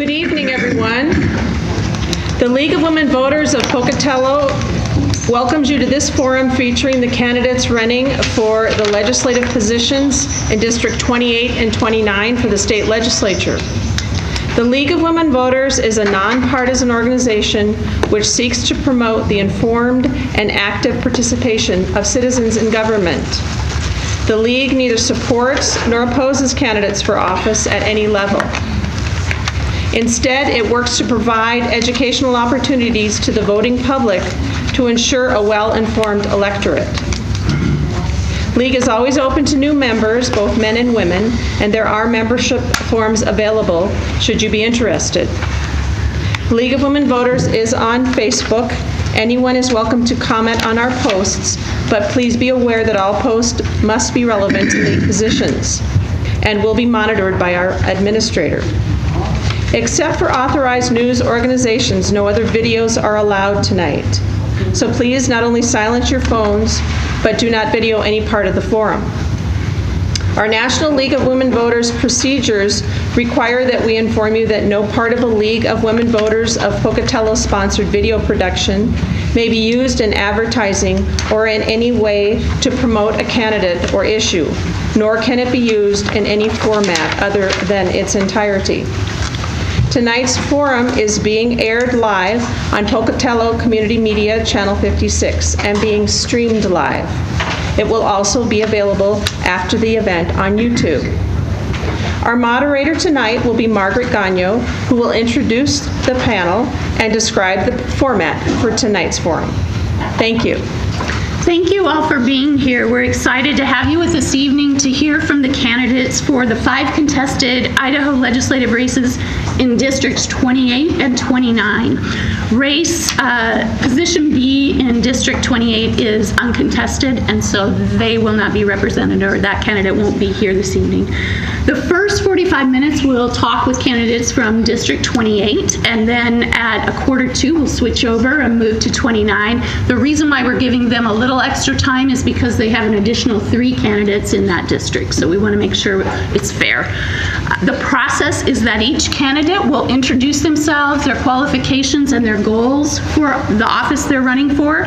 Good evening, everyone. The League of Women Voters of Pocatello welcomes you to this forum featuring the candidates running for the legislative positions in District 28 and 29 for the state legislature. The League of Women Voters is a nonpartisan organization which seeks to promote the informed and active participation of citizens in government. The League neither supports nor opposes candidates for office at any level. Instead, it works to provide educational opportunities to the voting public to ensure a well-informed electorate. League is always open to new members, both men and women, and there are membership forms available should you be interested. League of Women Voters is on Facebook. Anyone is welcome to comment on our posts, but please be aware that all posts must be relevant to League positions and will be monitored by our administrator. Except for authorized news organizations, no other videos are allowed tonight. So please not only silence your phones, but do not video any part of the forum. Our National League of Women Voters procedures require that we inform you that no part of a League of Women Voters of Pocatello-sponsored video production may be used in advertising or in any way to promote a candidate or issue, nor can it be used in any format other than its entirety. Tonight's forum is being aired live on Pocatello Community Media Channel 56 and being streamed live. It will also be available after the event on YouTube. Our moderator tonight will be Margaret Gagno, who will introduce the panel and describe the format for tonight's forum. Thank you. Thank you all for being here. We're excited to have you with us this evening to hear from the candidates for the 5 contested Idaho legislative races in Districts 28 and 29. Position B in District 28 is uncontested, and so they will not be represented, or that candidate won't be here this evening. The first 45 minutes we'll talk with candidates from District 28, and then at 1:45 we'll switch over and move to 29. The reason why we're giving them a little extra time is because they have an additional 3 candidates in that district, so we want to make sure it's fair. The process is that each candidate will introduce themselves, their qualifications, and their goals for the office they're running for.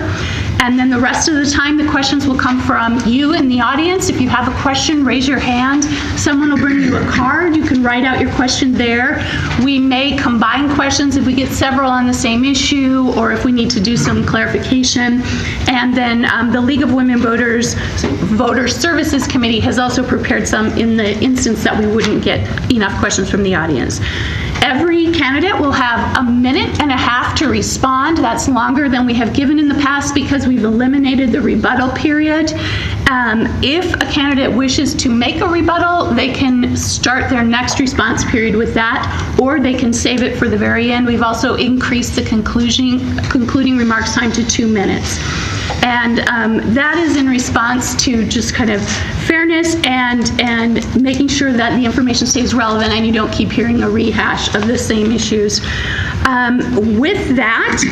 And then the rest of the time, the questions will come from you in the audience. If you have a question, raise your hand. Someone will bring you a card. You can write out your question there. We may combine questions if we get several on the same issue, or if we need to do some clarification. And then the League of Women Voters Voter Services Committee has also prepared some in the instance that we wouldn't get enough questions from the audience. Every candidate will have 1.5 minutes to respond. That's longer than we have given in the past because we've eliminated the rebuttal period. If a candidate wishes to make a rebuttal, they can start their next response period with that, or they can save it for the very end. We've also increased the concluding remarks time to 2 minutes. And that is in response to just kind of fairness and making sure that the information stays relevant and you don't keep hearing a rehash of the same issues. With that,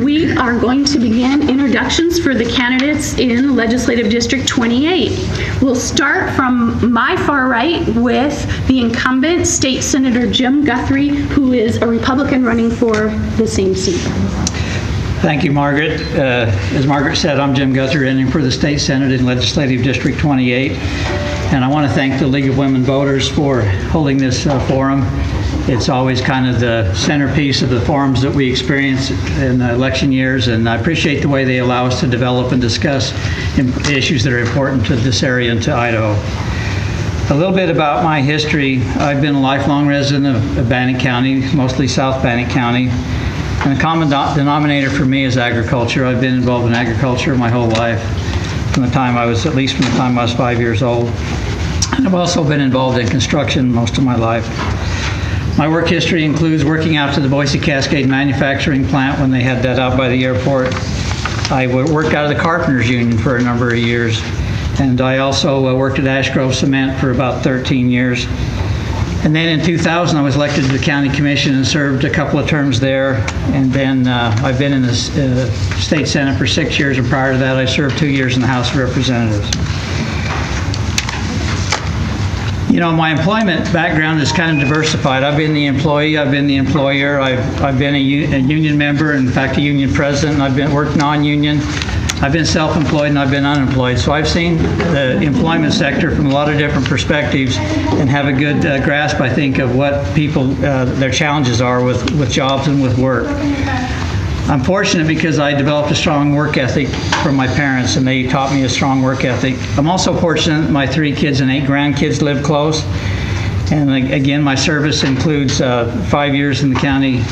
we are going to begin introductions for the candidates in Legislative District 28. We'll start from my far right with the incumbent State Senator Jim Guthrie, who is a Republican running for the same seat. Thank you, Margaret. As Margaret said, I'm Jim Guthrie, running for the State Senate in Legislative District 28. And I want to thank the League of Women Voters for holding this forum. It's always kind of the centerpiece of the forums that we experience in election years, and I appreciate the way they allow us to develop and discuss issues that are important to this area and to Idaho. A little bit about my history. I've been a lifelong resident of Bannock County, mostly South Bannock County. And the common denominator for me is agriculture. I've been involved in agriculture my whole life, at least from the time I was 5 years old. And I've also been involved in construction most of my life. My work history includes working out to the Boise Cascade manufacturing plant when they had that out by the airport. I worked out of the Carpenters Union for a number of years. And I also worked at Ash Grove Cement for about 13 years. And then in 2000, I was elected to the County Commission and served a couple of terms there. And then I've been in the State Senate for 6 years, and prior to that, I served 2 years in the House of Representatives. My employment background is kind of diversified. I've been the employee, I've been the employer, I've been a union member, in fact, a union president, I've worked non-union, I've been self-employed, and I've been unemployed. So I've seen the employment sector from a lot of different perspectives and have a good grasp, I think, of what people, their challenges are with jobs and with work. I'm fortunate because I developed a strong work ethic from my parents, and they taught me a strong work ethic. I'm also fortunate my 3 kids and 8 grandkids live close. And again, my service includes 5 years in the county,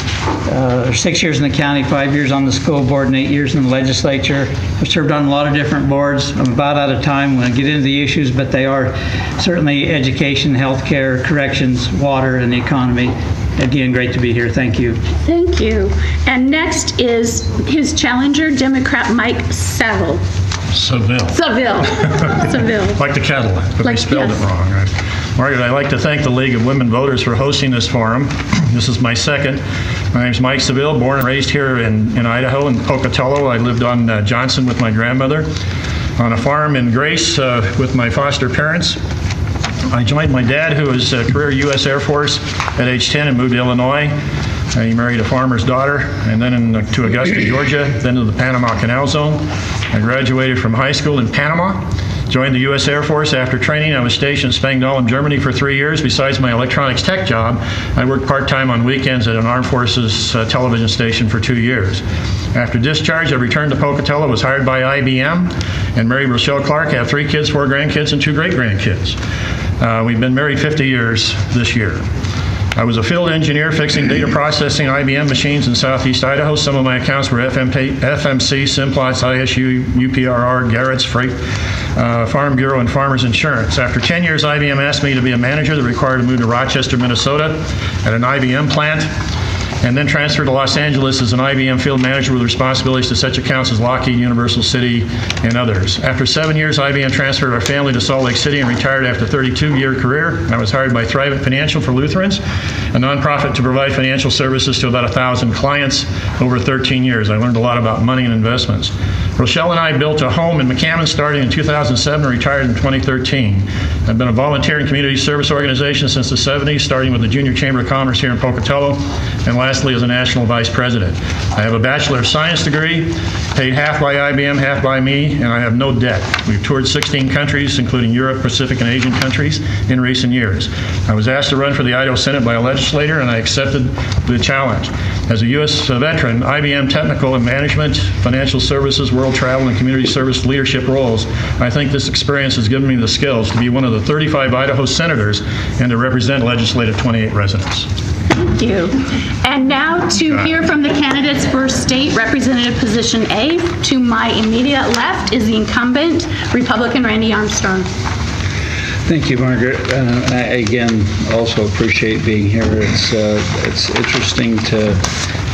6 years in the county, 5 years on the school board, and 8 years in the legislature. I've served on a lot of different boards. I'm about out of time when I get into the issues, but they are certainly education, healthcare, corrections, water, and the economy. Again, great to be here. Thank you. Thank you. And next is his challenger, Democrat Mike Saville. Seville. Like the Cadillac, but I spelled it wrong. Right? Margaret, I'd like to thank the League of Women Voters for hosting this forum. This is my second. My name's Mike Seville, born and raised here in Idaho, in Pocatello. I lived on Johnson with my grandmother, on a farm in Grace with my foster parents. I joined my dad, who was a career U.S. Air Force, at age 10 and moved to Illinois. He married a farmer's daughter, and then to Augusta, Georgia, then to the Panama Canal Zone. I graduated from high school in Panama, joined the U.S. Air Force. After training, I was stationed in Spangdahlem, Germany for 3 years. Besides my electronics tech job, I worked part-time on weekends at an Armed Forces television station for 2 years. After discharge, I returned to Pocatello, was hired by IBM, and married Rochelle Clark, have 3 kids, 4 grandkids, and 2 great-grandkids. We've been married 50 years this year. I was a field engineer fixing data processing IBM machines in southeast Idaho. Some of my accounts were FMC, Simplots, ISU, UPRR, Garrett's, Freight, Farm Bureau, and Farmers Insurance. After 10 years, IBM asked me to be a manager that required to move to Rochester, Minnesota at an IBM plant, and then transferred to Los Angeles as an IBM field manager with responsibilities to such accounts as Lockheed, Universal City, and others. After 7 years, IBM transferred our family to Salt Lake City and retired after a 32-year career. I was hired by Thrivent Financial for Lutherans, a nonprofit to provide financial services to about 1,000 clients over 13 years. I learned a lot about money and investments. Rochelle and I built a home in McCammon starting in 2007 and retired in 2013. I've been a volunteer in community service organization since the 70s, starting with the Junior Chamber of Commerce here in Pocatello, and lastly as a national vice president. I have a Bachelor of Science degree, paid half by IBM, half by me, and I have no debt. We've toured 16 countries, including Europe, Pacific, and Asian countries in recent years. I was asked to run for the Idaho Senate by a legislator, and I accepted the challenge. As a U.S. veteran, IBM technical and management, financial services, world travel, and community service leadership roles, I think this experience has given me the skills to be one of the 35 Idaho senators and to represent legislative 28 residents. Thank you. And now to hear from the candidates for state representative position A, to my immediate left is the incumbent, Republican Randy Armstrong. Thank you, Margaret. I, again, also appreciate being here. It's interesting to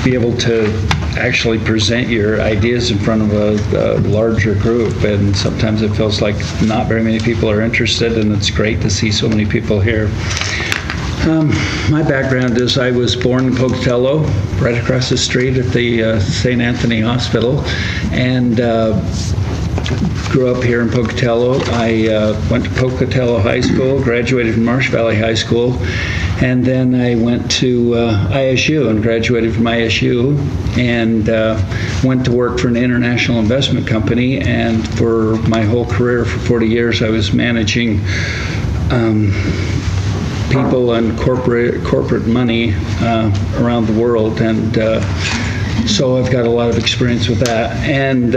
be able to actually present your ideas in front of a larger group, and sometimes it feels like not very many people are interested, and it's great to see so many people here. My background is I was born in Pocatello, right across the street at the St. Anthony Hospital, and grew up here in Pocatello. I went to Pocatello High School, graduated from Marsh Valley High School, and then I went to ISU and graduated from ISU, and went to work for an international investment company, and for my whole career, for 40 years, I was managing people and corporate money around the world, and so I've got a lot of experience with that. And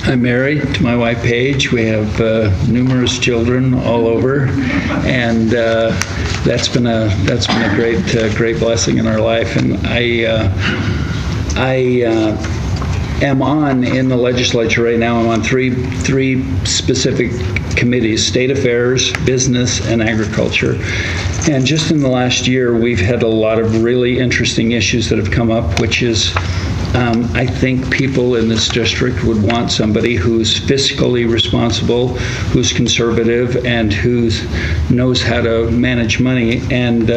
I'm married to my wife Paige. We have numerous children all over, and that's been a great blessing in our life. And I am in the legislature right now. I'm on three specific committees: State Affairs, Business, and Agriculture. And just in the last year, we've had a lot of really interesting issues that have come up, which is I think people in this district would want somebody who's fiscally responsible, who's conservative, and who knows how to manage money. And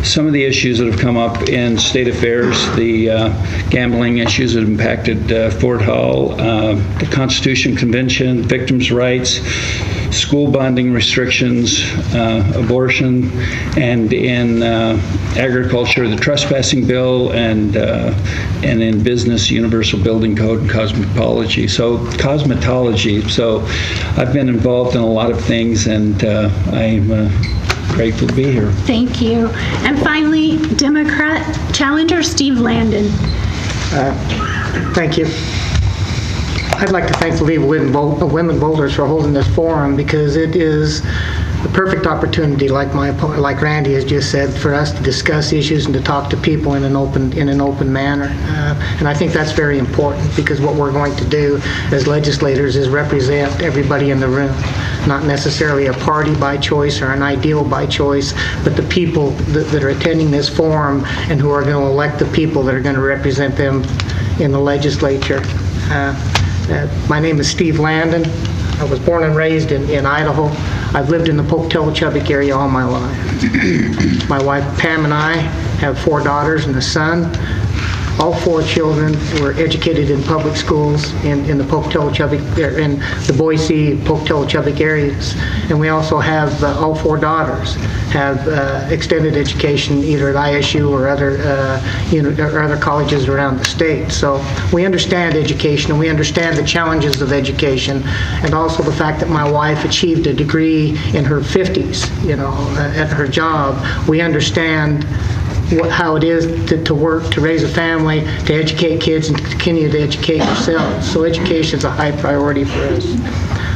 some of the issues that have come up in state affairs, the gambling issues that impacted Fort Hall, the Constitution Convention, victims' rights, school bonding restrictions, abortion, and in agriculture, the trespassing bill, and in business, universal building code and cosmetology. So I've been involved in a lot of things, and I'm grateful to be here. Thank you. And finally, Democrat challenger Steve Landon. Thank you. I'd like to thank the League of Women Voters for holding this forum, because it is the perfect opportunity, like Randy has just said, for us to discuss issues and to talk to people in an open manner. And I think that's very important, because what we're going to do as legislators is represent everybody in the room, not necessarily a party by choice or an ideal by choice, but the people that are attending this forum and who are going to elect the people that are going to represent them in the legislature. My name is Steve Landon. I was born and raised in Idaho. I've lived in the Pocatello, Chubbuck area all my life. My wife Pam and I have 4 daughters and a son. All 4 children were educated in public schools in the Pocatello, Chubbuck, in the Boise, Pocatello, Chubbuck areas. And we also have all 4 daughters have extended education either at ISU or other colleges around the state. So we understand education, and we understand the challenges of education, and also the fact that my wife achieved a degree in her 50s, at her job. We understand how it is to work, to raise a family, to educate kids, and to continue to educate yourselves. So education is a high priority for us.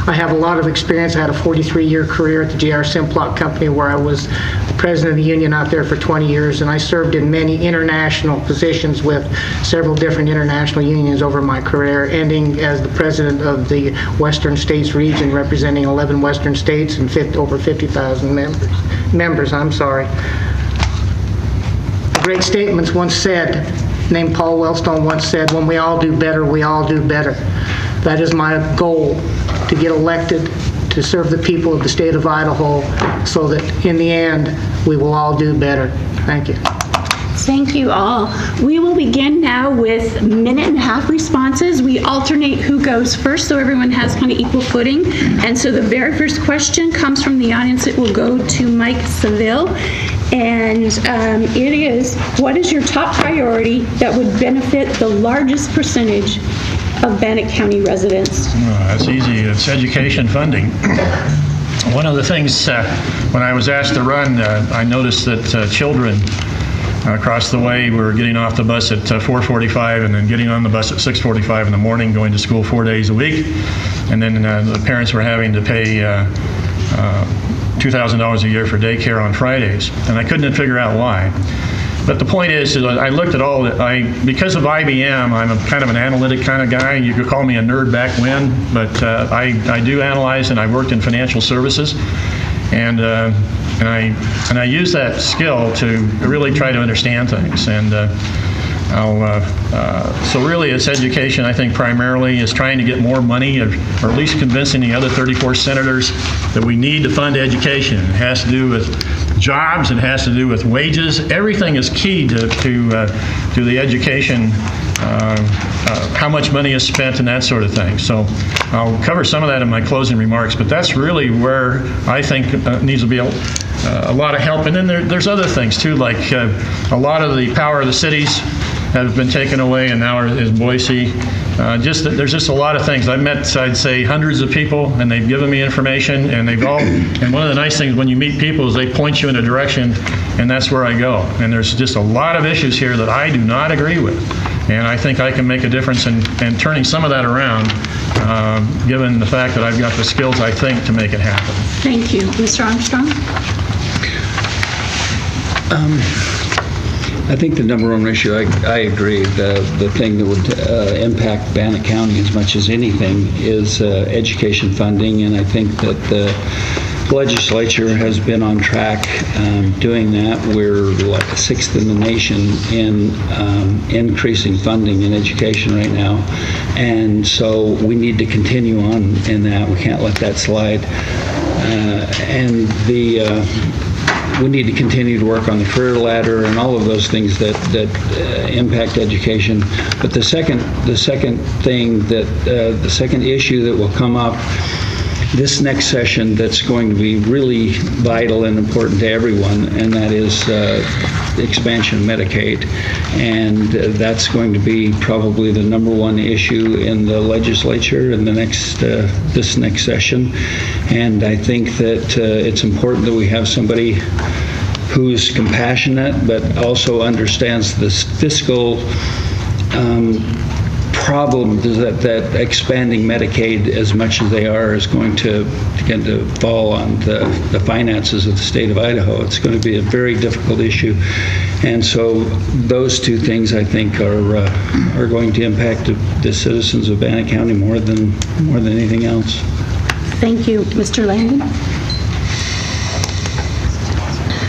I have a lot of experience. I had a 43-year career at the J.R. Simplot Company, where I was the president of the union out there for 20 years, and I served in many international positions with several different international unions over my career, ending as the president of the Western States region, representing 11 Western states and over 50,000 members. Great statements once said, named Paul Wellstone once said, "When we all do better, we all do better." That is my goal, to get elected to serve the people of the state of Idaho, so that in the end, we will all do better. Thank you. Thank you all. We will begin now with minute-and-a-half responses. We alternate who goes first, so everyone has kind of equal footing. And so the very first question comes from the audience. It will go to Mike Seville. And it is, what is your top priority that would benefit the largest percentage of Bannock County residents? That's easy. It's education funding. One of the things, when I was asked to run, I noticed that children across the way were getting off the bus at 4:45 and then getting on the bus at 6:45 in the morning, going to school 4 days a week. And then the parents were having to pay $2,000 a year for daycare on Fridays, and I couldn't figure out why. But the point is I looked at all that. Because of IBM, I'm a kind of an analytic kind of guy. You could call me a nerd back when, but I do analyze, and I worked in financial services, and I use that skill to really try to understand things. And so really it's education, I think, primarily is trying to get more money, or at least convincing the other 34 senators that we need to fund education. It has to do with jobs, it has to do with wages. Everything is key to the education, how much money is spent and that sort of thing. So I'll cover some of that in my closing remarks, but that's really where I think needs to be a lot of help. And then there's other things too, like a lot of the power of the cities have been taken away, and now is Boise. There's just a lot of things. I've met, I'd say, hundreds of people, and they've given me information, and and one of the nice things when you meet people is they point you in a direction, and that's where I go. And there's just a lot of issues here that I do not agree with, and I think I can make a difference in turning some of that around, given the fact that I've got the skills, I think, to make it happen. Thank you. Mr. Armstrong? I think the number one issue, I agree, the thing that would impact Bannock County as much as anything is education funding, and I think that the legislature has been on track doing that. We're like 6th in the nation in increasing funding in education right now, and so we need to continue on in that. We can't let that slide. We need to continue to work on the career ladder and all of those things that impact education. But the second issue that will come up this next session that's going to be really vital and important to everyone, and that is expansion of Medicaid. And that's going to be probably the number one issue in the legislature in the this next session. And I think that it's important that we have somebody who's compassionate but also understands this fiscal problem that expanding Medicaid as much as they are is going to begin to fall on the finances of the state of Idaho. It's going to be a very difficult issue. And so those two things, I think, are going to impact the citizens of Bannock County more than anything else. Thank you. Mr. Langdon?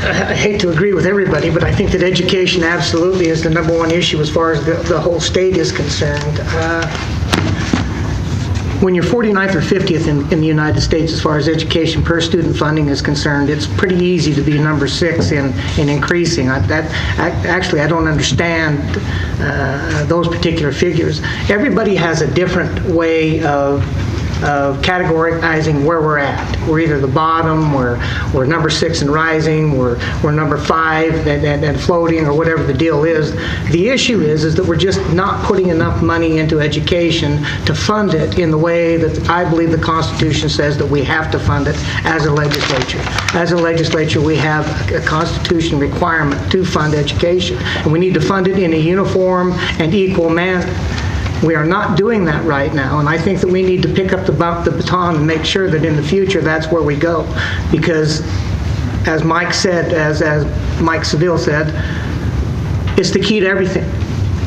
I hate to agree with everybody, but I think that education absolutely is the number one issue as far as the whole state is concerned. When you're 49th or 50th in the United States as far as education per student funding is concerned, it's pretty easy to be number 6 in increasing. Actually, I don't understand those particular figures. Everybody has a different way of categorizing where we're at. We're either the bottom, we're number 6 and rising, we're number 5 and floating, or whatever the deal is. The issue is that we're just not putting enough money into education to fund it in the way that I believe the Constitution says that we have to fund it as a legislature. As a legislature, we have a Constitution requirement to fund education, and we need to fund it in a uniform and equal manner. We are not doing that right now, and I think that we need to pick up the baton and make sure that in the future that's where we go. Because, as Mike said, as Mike Seville said, it's the key to everything.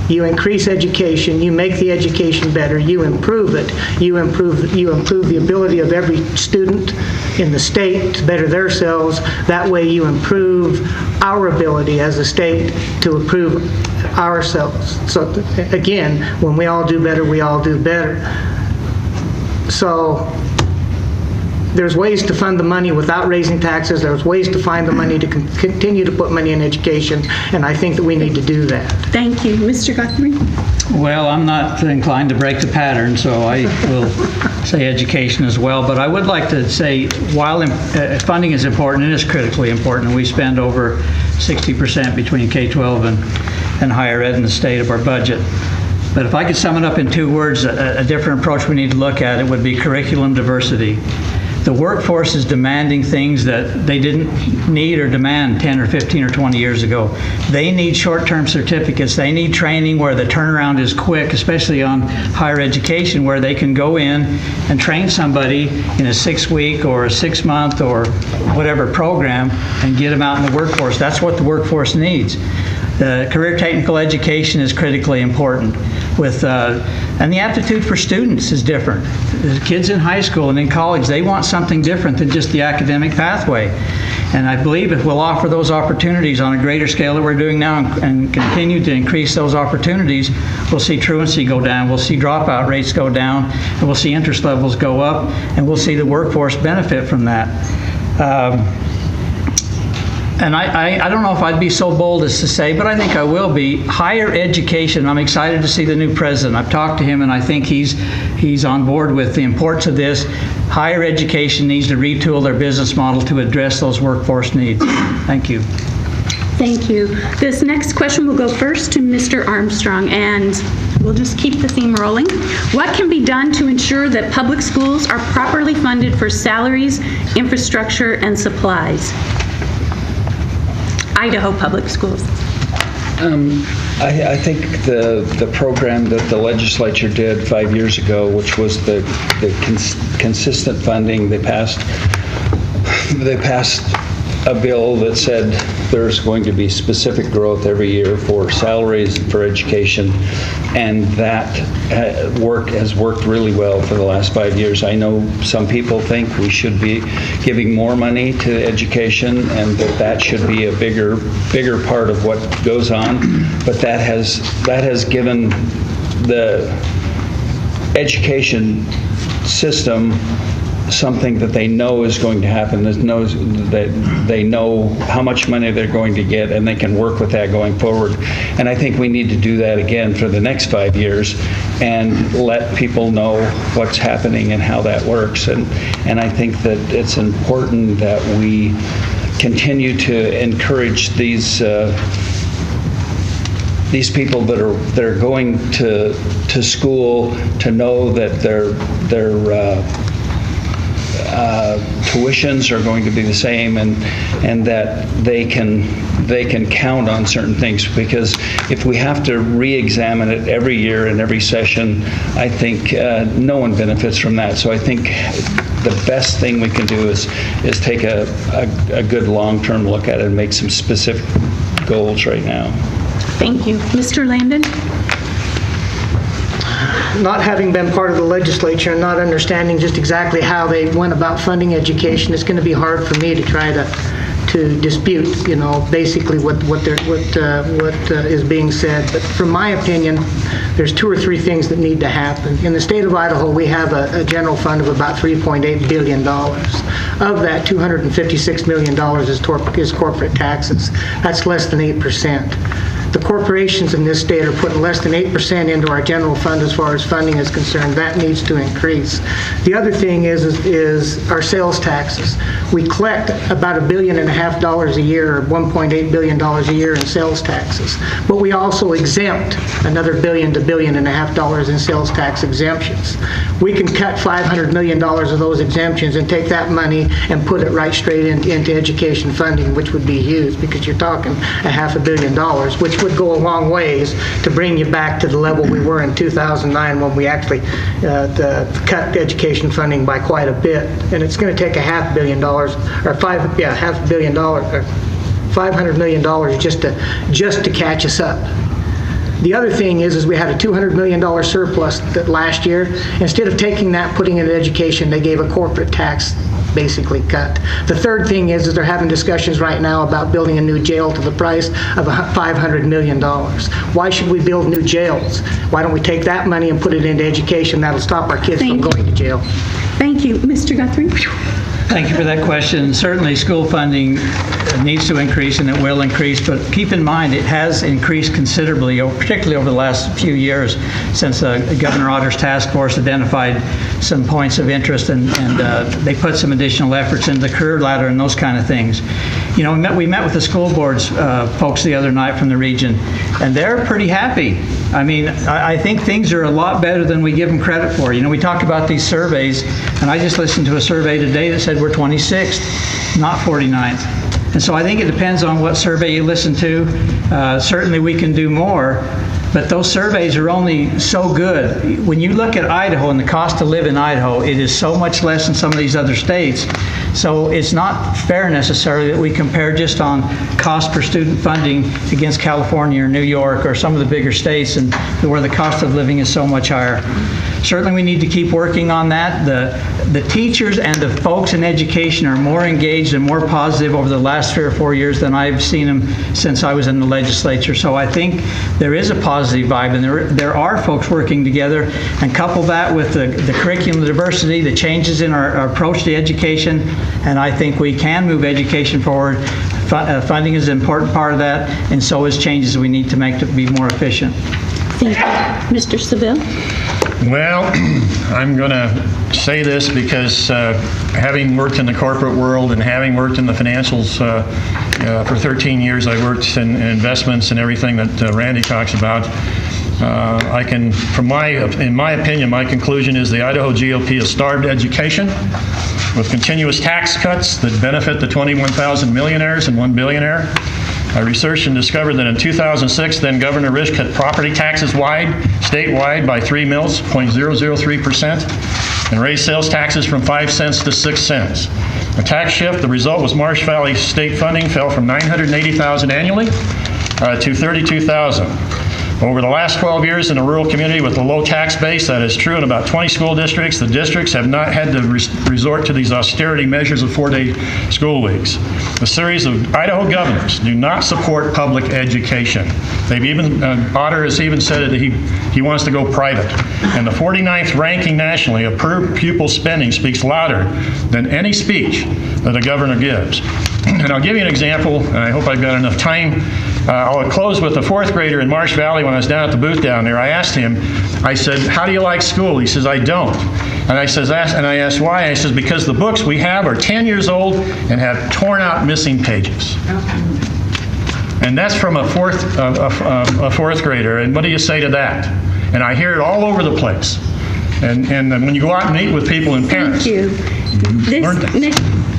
You increase education, you make the education better, you improve it, you improve the ability of every student in the state to better themselves. That way you improve our ability as a state to improve ourselves. So again, when we all do better, we all do better. So there's ways to fund the money without raising taxes. There's ways to find the money to continue to put money in education, and I think that we need to do that. Thank you. Mr. Guthrie? Well, I'm not inclined to break the pattern, so I will say education as well. But I would like to say, while funding is important, it is critically important. We spend over 60% between K-12 and higher ed in the state of our budget. But if I could sum it up in 2 words, a different approach we need to look at, it would be curriculum diversity. The workforce is demanding things that they didn't need or demand 10 or 15 or 20 years ago. They need short-term certificates. They need training where the turnaround is quick, especially on higher education, where they can go in and train somebody in a 6-week or a 6-month or whatever program and get them out in the workforce. That's what the workforce needs. The career technical education is critically important. And the aptitude for students is different. The kids in high school and in college, they want something different than just the academic pathway. And I believe if we'll offer those opportunities on a greater scale that we're doing now and continue to increase those opportunities, we'll see truancy go down, we'll see dropout rates go down, and we'll see interest levels go up, and we'll see the workforce benefit from that. And I don't know if I'd be so bold as to say, but I think I will be, higher education. I'm excited to see the new president. I've talked to him, and I think he's on board with the importance of this. Higher education needs to retool their business model to address those workforce needs. Thank you. Thank you. This next question will go first to Mr. Armstrong, and we'll just keep the theme rolling. What can be done to ensure that public schools are properly funded for salaries, infrastructure, and supplies? Idaho Public Schools. I think the program that the legislature did 5 years ago, which was the consistent funding, they passed a bill that said there's going to be specific growth every year for salaries for education, and that has worked really well for the last 5 years. I know some people think we should be giving more money to education and that should be a bigger part of what goes on, but that has given the education system something that they know is going to happen, that they know how much money they're going to get, and they can work with that going forward. And I think we need to do that again for the next 5 years and let people know what's happening and how that works. And I think that it's important that we continue to encourage these people that are going to school to know that their tuitions are going to be the same, and that they can count on certain things, because if we have to re-examine it every year and every session, I think no one benefits from that. So I think the best thing we can do is take a good long-term look at it and make some specific goals right now. Thank you. Mr. Landon? Not having been part of the legislature and not understanding just exactly how they went about funding education, it's going to be hard for me to try to dispute, basically what is being said. But from my opinion, there's 2 or 3 things that need to happen. In the state of Idaho, we have a general fund of about $3.8 billion. Of that, $256 million is corporate taxes. That's less than 8%. The corporations in this state are putting less than 8% into our general fund as far as funding is concerned. That needs to increase. The other thing is our sales taxes. We collect about $1.5 billion a year, or $1.8 billion a year in sales taxes. But we also exempt another $1 billion to $1.5 billion in sales tax exemptions. We can cut $500 million of those exemptions and take that money and put it right straight into education funding, which would be huge, because you're talking $500 million, which would go a long ways to bring you back to the level we were in 2009, when we actually cut education funding by quite a bit. And it's going to take $500 million, or $500 million just to catch us up. The other thing is we had a $200 million surplus that last year. Instead of taking that, putting it in education, they gave a corporate tax basically cut. The third thing is they're having discussions right now about building a new jail to the price of $500 million. Why should we build new jails? Why don't we take that money and put it into education? That'll stop our kids from going to jail. Thank you. Mr. Guthrie? Thank you for that question. Certainly school funding needs to increase, and it will increase, but keep in mind it has increased considerably, particularly over the last few years, since Governor Otter's task force identified some points of interest, and they put some additional efforts into the career ladder and those kind of things. We met with the school boards folks the other night from the region, and they're pretty happy. I mean, I think things are a lot better than we give them credit for. We talk about these surveys, and I just listened to a survey today that said we're 26th, not 49th. And so I think it depends on what survey you listen to. Certainly we can do more, but those surveys are only so good. When you look at Idaho and the cost to live in Idaho, it is so much less than some of these other states. So it's not fair necessarily that we compare just on cost per student funding against California or New York or some of the bigger states, and where the cost of living is so much higher. Certainly we need to keep working on that. The teachers and the folks in education are more engaged and more positive over the last 3 or 4 years than I've seen them since I was in the legislature. So I think there is a positive vibe, and there are folks working together, and couple that with the curriculum diversity, the changes in our approach to education, and I think we can move education forward. Funding is an important part of that, and so is changes we need to make to be more efficient. Thank you. Mr. Seville? Well, I'm going to say this because having worked in the corporate world and having worked in the financials for 13 years, I worked in investments and everything that Randy talks about. In my opinion, my conclusion is the Idaho GOP has starved education with continuous tax cuts that benefit the 21,000 millionaires and 1 billionaire. I researched and discovered that in 2006, then Governor Risch cut property taxes statewide by 3 mills, 0.003%, and raised sales taxes from 5 cents to 6 cents. A tax shift, the result was Marsh Valley state funding fell from $980,000 annually to $32,000. Over the last 12 years in a rural community with a low tax base, that is true in about 20 school districts. The districts have not had to resort to these austerity measures of 4-day school weeks. A series of Idaho governors do not support public education. They've even, Otter has even said that he wants to go private. And the 49th ranking nationally of per pupil spending speaks louder than any speech that a governor gives. And I'll give you an example, and I hope I've got enough time. I'll close with a 4th grader in Marsh Valley when I was down at the booth down there. I asked him, I said, how do you like school? He says, I don't. And I asked why? I says, because the books we have are 10 years old and have torn out missing pages. And that's from a fourth grader. And what do you say to that? And I hear it all over the place. And when you go out and meet with people and parents. Thank you.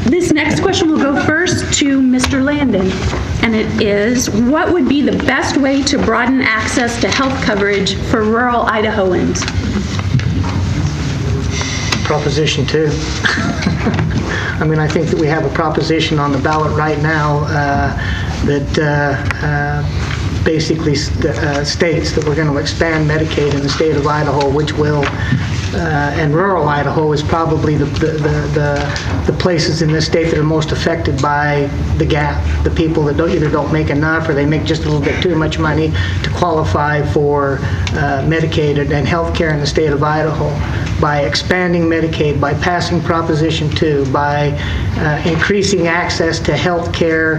This next question will go first to Mr. Landon, and it is, what would be the best way to broaden access to health coverage for rural Idahoans? Proposition 2. I mean, I think that we have a proposition on the ballot right now that basically states that we're going to expand Medicaid in the state of Idaho, which will, and rural Idaho is probably the places in this state that are most affected by the gap. The people that either don't make enough or they make just a little bit too much money to qualify for Medicaid and health care in the state of Idaho. By expanding Medicaid, by passing Proposition 2, by increasing access to health care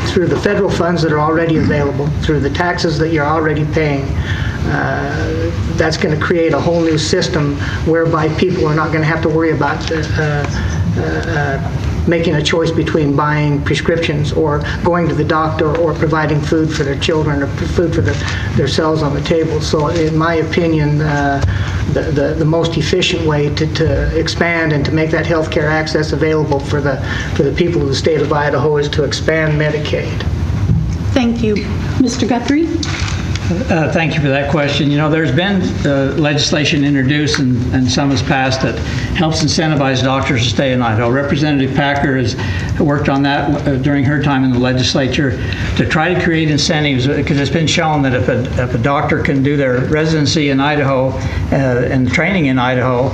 through the federal funds that are already available, through the taxes that you're already paying. That's going to create a whole new system whereby people are not going to have to worry about making a choice between buying prescriptions or going to the doctor or providing food for their children or food for themselves on the table. So in my opinion, the most efficient way to expand and to make that health care access available for the people of the state of Idaho is to expand Medicaid. Thank you. Mr. Guthrie? Thank you for that question. You know, there's been legislation introduced and some has passed that helps incentivize doctors to stay in Idaho. Representative Packer has worked on that during her time in the legislature to try to create incentives, because it's been shown that if a doctor can do their residency in Idaho and training in Idaho,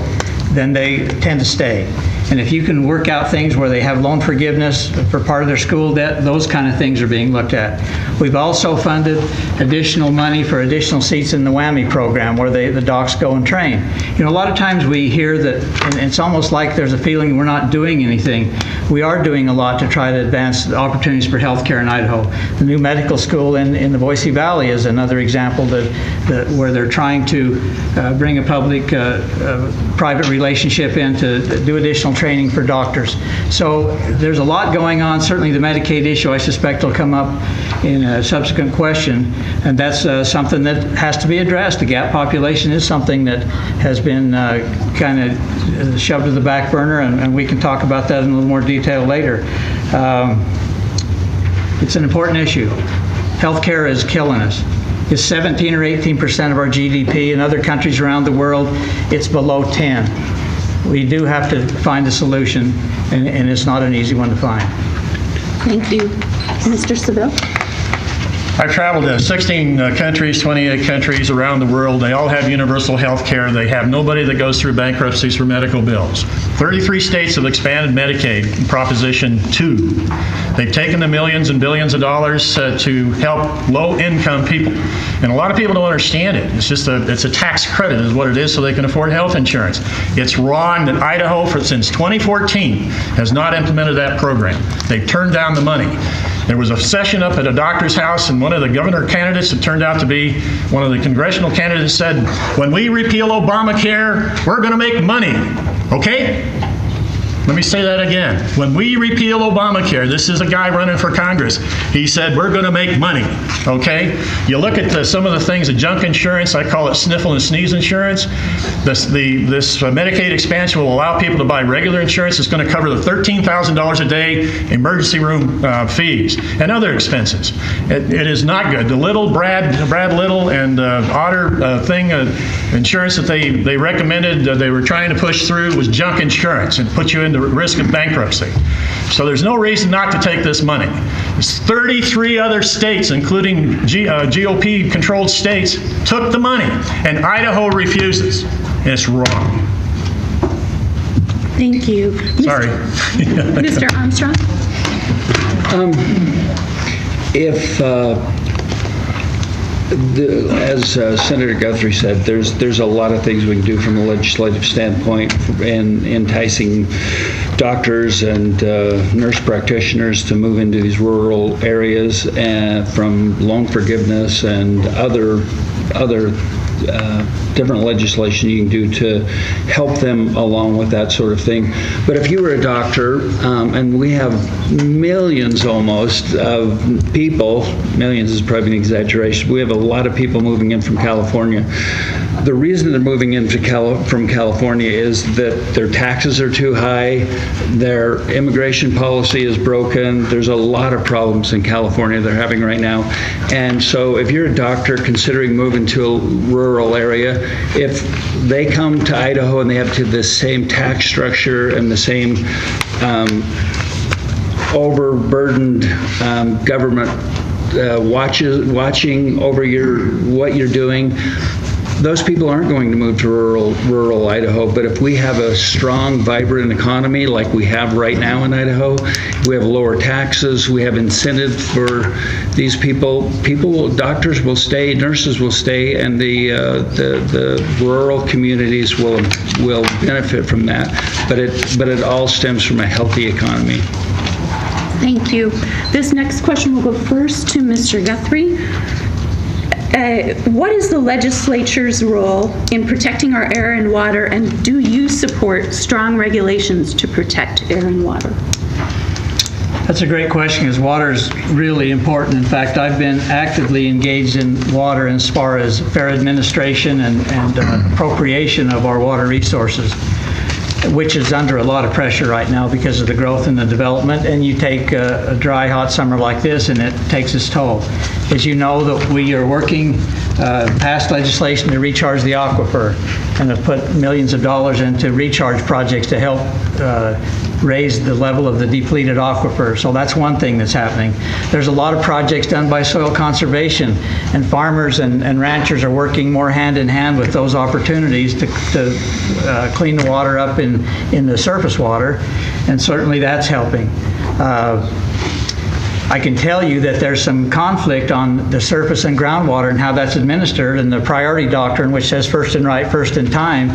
then they tend to stay. And if you can work out things where they have loan forgiveness for part of their school debt, those kind of things are being looked at. We've also funded additional money for additional seats in the WWAMI program where the docs go and train. You know, a lot of times we hear that, and it's almost like there's a feeling we're not doing anything. We are doing a lot to try to advance the opportunities for health care in Idaho. The new medical school in the Boise Valley is another example where they're trying to bring a public-private relationship in to do additional training for doctors. So there's a lot going on. Certainly the Medicaid issue, I suspect, will come up in a subsequent question, and that's something that has to be addressed. The gap population is something that has been kind of shoved to the back burner, and we can talk about that in a little more detail later. It's an important issue. Healthcare is killing us. It's 17 or 18% of our GDP. In other countries around the world, it's below 10. We do have to find a solution, and it's not an easy one to find. Thank you. Mr. Seville? I've traveled to 16 countries, 28 countries around the world. They all have universal health care. They have nobody that goes through bankruptcies for medical bills. 33 states have expanded Medicaid, Proposition 2. They've taken the millions and billions of dollars to help low-income people. And a lot of people don't understand it. It's just it's a tax credit is what it is, so they can afford health insurance. It's wrong that Idaho, since 2014, has not implemented that program. They've turned down the money. There was a session up at a doctor's house, and one of the governor candidates that turned out to be one of the congressional candidates said, when we repeal Obamacare, we're going to make money. Okay? Let me say that again. When we repeal Obamacare, this is a guy running for Congress. He said, we're going to make money. Okay? You look at some of the things, the junk insurance, I call it sniffle and sneeze insurance. This Medicaid expansion will allow people to buy regular insurance. It's going to cover the $13,000 a day emergency room fees and other expenses. It is not good. The little Brad Little and Otter insurance that they recommended, they were trying to push through was junk insurance and put you into the risk of bankruptcy. So there's no reason not to take this money. There's 33 other states, including GOP-controlled states, took the money, and Idaho refuses. It's wrong. Thank you. Sorry. Mr. Armstrong? As Senator Guthrie said, there's a lot of things we can do from a legislative standpoint in enticing doctors and nurse practitioners to move into these rural areas, from loan forgiveness and other different legislation you can do to help them along with that sort of thing. But if you were a doctor, and we have millions almost of people, millions is probably an exaggeration, we have a lot of people moving in from California. The reason they're moving in from California is that their taxes are too high, their immigration policy is broken, there's a lot of problems in California they're having right now. And so if you're a doctor considering moving to a rural area, if they come to Idaho and they have the same tax structure and the same overburdened government watching over what you're doing, those people aren't going to move to rural Idaho. But if we have a strong, vibrant economy like we have right now in Idaho, we have lower taxes, we have incentive for these people. Doctors will stay, nurses will stay, and the rural communities will benefit from that. But it all stems from a healthy economy. Thank you. This next question will go first to Mr. Guthrie. What is the legislature's role in protecting our air and water, and do you support strong regulations to protect air and water? That's a great question, because water is really important. In fact, I've been actively engaged in water as far as fair administration and appropriation of our water resources, which is under a lot of pressure right now because of the growth and the development. And you take a dry, hot summer like this, and it takes its toll. As you know, that we are working, passed legislation to recharge the aquifer, and have put millions of dollars into recharge projects to help raise the level of the depleted aquifer. So that's one thing that's happening. There's a lot of projects done by soil conservation, and farmers and ranchers are working more hand in hand with those opportunities to clean the water up in the surface water, and certainly that's helping. I can tell you that there's some conflict on the surface and groundwater and how that's administered, and the priority doctrine, which says first in right, first in time,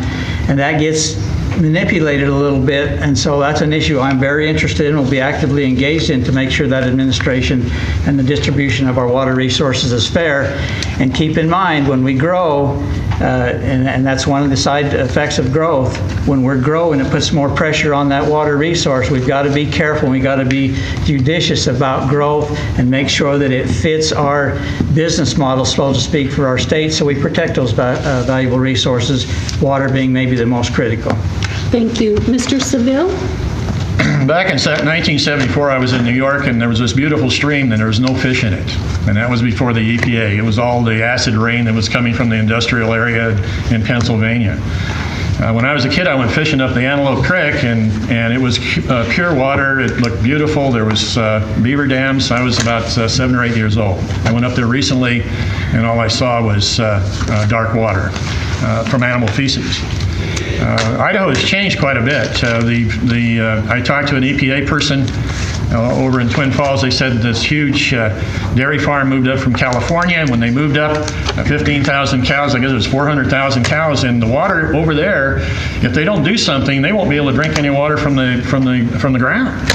and that gets manipulated a little bit. And so that's an issue I'm very interested in, will be actively engaged in, to make sure that administration and the distribution of our water resources is fair. And keep in mind, when we grow, and that's one of the side effects of growth, when we're growing, it puts more pressure on that water resource. We've got to be careful, we've got to be judicious about growth and make sure that it fits our business model, so to speak, for our state, so we protect those valuable resources, water being maybe the most critical. Thank you. Mr. Seville? Back in 1974, I was in New York, and there was this beautiful stream, and there was no fish in it. And that was before the EPA. It was all the acid rain that was coming from the industrial area in Pennsylvania. When I was a kid, I went fishing up the Antelope Creek, and it was pure water. It looked beautiful. There was beaver dams. I was about 7 or 8 years old. I went up there recently, and all I saw was dark water from animal feces. Idaho has changed quite a bit. I talked to an EPA person over in Twin Falls. They said this huge dairy farm moved up from California, and when they moved up 15,000 cows, I guess it was 400,000 cows, and the water over there, if they don't do something, they won't be able to drink any water from the ground.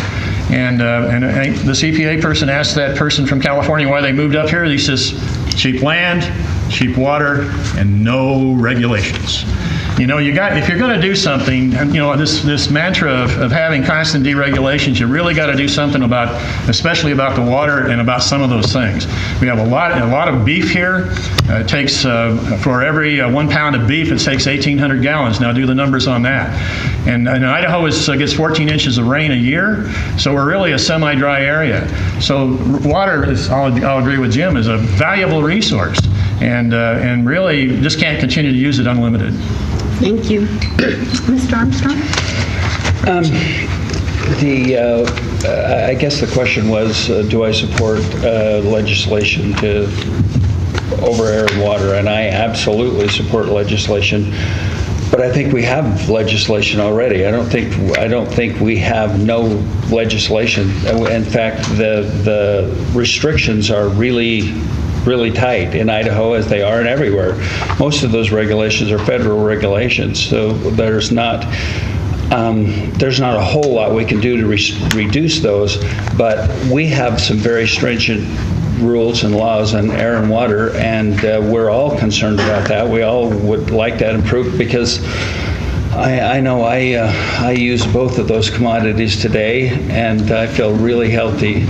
And this EPA person asked that person from California why they moved up here. He says, cheap land, cheap water, and no regulations. You know, if you're going to do something, and you know, this mantra of having constant deregulations, you really got to do something especially about the water and about some of those things. We have a lot of beef here. It takes for every 1 pound of beef, it takes 1,800 gallons. Now do the numbers on that. And Idaho gets 14 inches of rain a year, so we're really a semi-dry area. So water is, I'll agree with Jim, is a valuable resource, and really just can't continue to use it unlimited. Thank you. Mr. Armstrong? I guess the question was, do I support legislation to over air and water? And I absolutely support legislation. But I think we have legislation already. I don't think we have no legislation. In fact, the restrictions are really tight in Idaho, as they are in everywhere. Most of those regulations are federal regulations, so there's not a whole lot we can do to reduce those. But we have some very stringent rules and laws on air and water, and we're all concerned about that. We all would like that improved, because I know I use both of those commodities today, and I feel really healthy.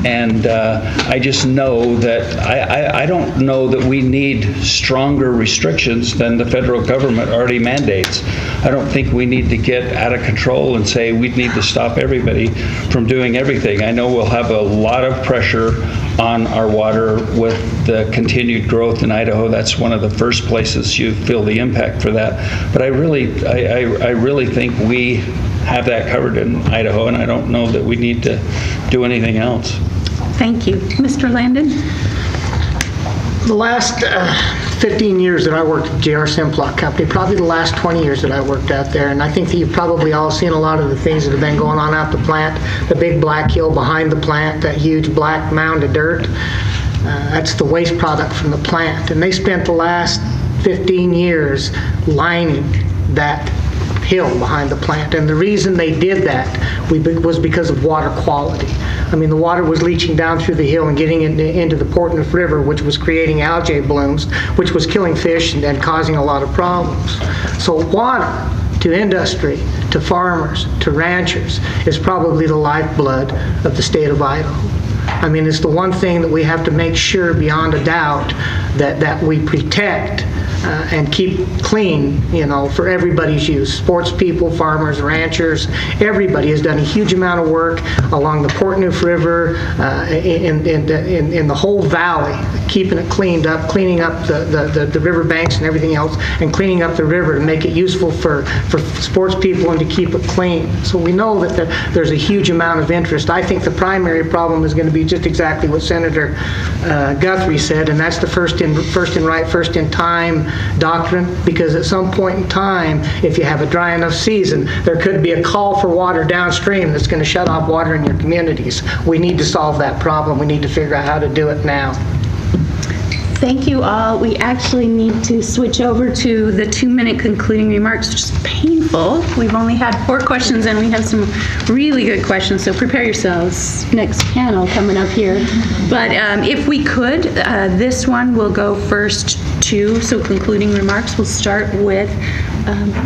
And I just know that I don't know that we need stronger restrictions than the federal government already mandates. I don't think we need to get out of control and say we need to stop everybody from doing everything. I know we'll have a lot of pressure on our water with the continued growth in Idaho. That's one of the first places you feel the impact for that. But I really think we have that covered in Idaho, and I don't know that we need to do anything else. Thank you. Mr. Landon? The last 15 years that I worked at J.R. Simplot Company, probably the last 20 years that I worked out there, and I think that you've probably all seen a lot of the things that have been going on out the plant, the big black hill behind the plant, that huge black mound of dirt. That's the waste product from the plant. And they spent the last 15 years lining that hill behind the plant. And the reason they did that was because of water quality. I mean, the water was leaching down through the hill and getting into the Portneuf River, which was creating algae blooms, which was killing fish and causing a lot of problems. So water to industry, to farmers, to ranchers, is probably the lifeblood of the state of Idaho. I mean, it's the one thing that we have to make sure beyond a doubt that we protect and keep clean, for everybody's use. Sports people, farmers, ranchers, everybody has done a huge amount of work along the Portneuf River, in the whole valley, keeping it cleaned up, cleaning up the river banks and everything else, and cleaning up the river to make it useful for sports people and to keep it clean. So we know that there's a huge amount of interest. I think the primary problem is going to be just exactly what Senator Guthrie said, and that's the first in right, first in time doctrine, because at some point in time, if you have a dry enough season, there could be a call for water downstream that's going to shut off water in your communities. We need to solve that problem. We need to figure out how to do it now. Thank you all. We actually need to switch over to the 2-minute concluding remarks, which is painful. We've only had 4 questions, and we have some really good questions, so prepare yourselves. Next panel coming up here. But if we could, this one will go first to, so concluding remarks, we'll start with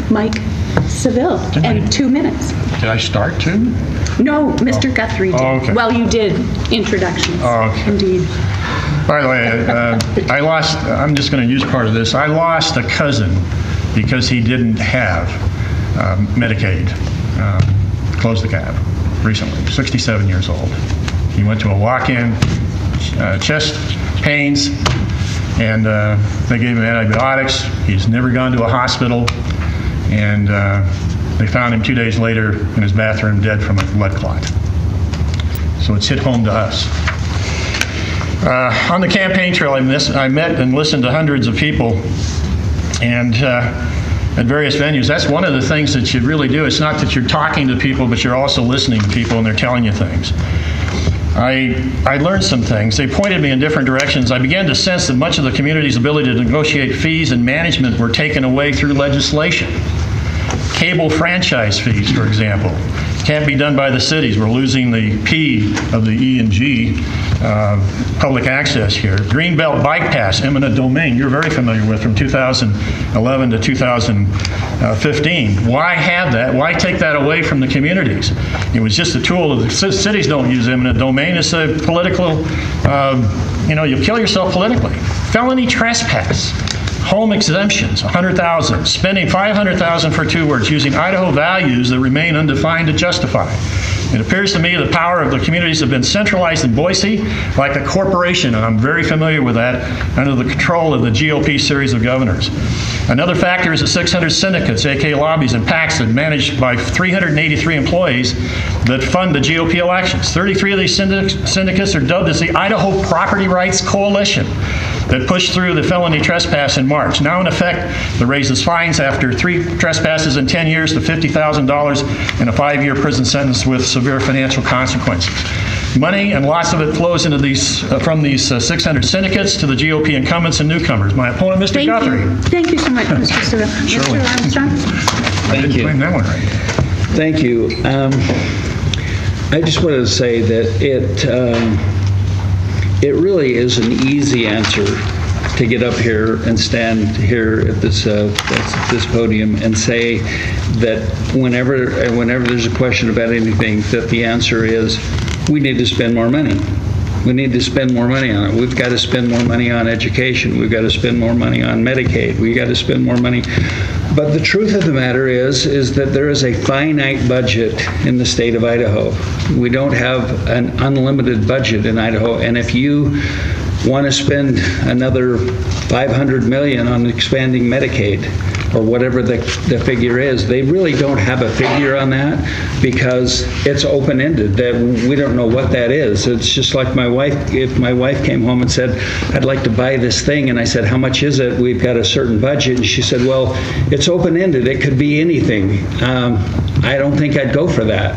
Mike Seville, and 2 minutes. Did I start too? No, Mr. Guthrie did. Oh, okay. Well, you did introductions. Oh, okay. Indeed. By the way, I'm just going to use part of this. I lost a cousin because he didn't have Medicaid. Closed the cab recently, 67 years old. He went to a walk-in, chest pains, and they gave him antibiotics. He's never gone to a hospital, and they found him 2 days later in his bathroom dead from a blood clot. So it's hit home to us. On the campaign trail, I met and listened to hundreds of people, and at various venues. That's one of the things that you really do. It's not that you're talking to people, but you're also listening to people, and they're telling you things. I learned some things. They pointed me in different directions. I began to sense that much of the community's ability to negotiate fees and management were taken away through legislation. Cable franchise fees, for example, can't be done by the cities. We're losing the P of the E and G public access here. Greenbelt Bike Pass, eminent domain, you're very familiar with, from 2011 to 2015. Why have that? Why take that away from the communities? It was just a tool. The cities don't use eminent domain. It's a political, you'll kill yourself politically. Felony trespass. Home exemptions, $100,000. Spending $500,000 for 2 words, using Idaho values that remain undefined to justify. It appears to me the power of the communities have been centralized in Boise like a corporation, and I'm very familiar with that, under the control of the GOP series of governors. Another factor is the 600 syndicates, aka lobbies and PACs, that managed by 383 employees that fund the GOP elections. 33 of these syndicates are dubbed as the Idaho Property Rights Coalition that pushed through the felony trespass in March. Now in effect, that raises fines after 3 trespasses in 10 years to $50,000 and a 5-year prison sentence with severe financial consequences. Money, and lots of it, flows into these from these 600 syndicates to the GOP incumbents and newcomers. My opponent, Mr. Guthrie. Thank you so much, Mr. Civil. Mr. Armstrong? I didn't claim that one right. Thank you. I just wanted to say that it really is an easy answer to get up here and stand here at this podium and say that whenever there's a question about anything, that the answer is we need to spend more money. We need to spend more money on it. We've got to spend more money on education. We've got to spend more money on Medicaid. We've got to spend more money. But the truth of the matter is that there is a finite budget in the state of Idaho. We don't have an unlimited budget in Idaho. And if you want to spend another $500 million on expanding Medicaid, or whatever the figure is, they really don't have a figure on that because it's open-ended. That we don't know what that is. It's just like my wife. If my wife came home and said, "I'd like to buy this thing," and I said, "How much is it?" We've got a certain budget, and she said, "Well, it's open-ended. It could be anything." I don't think I'd go for that.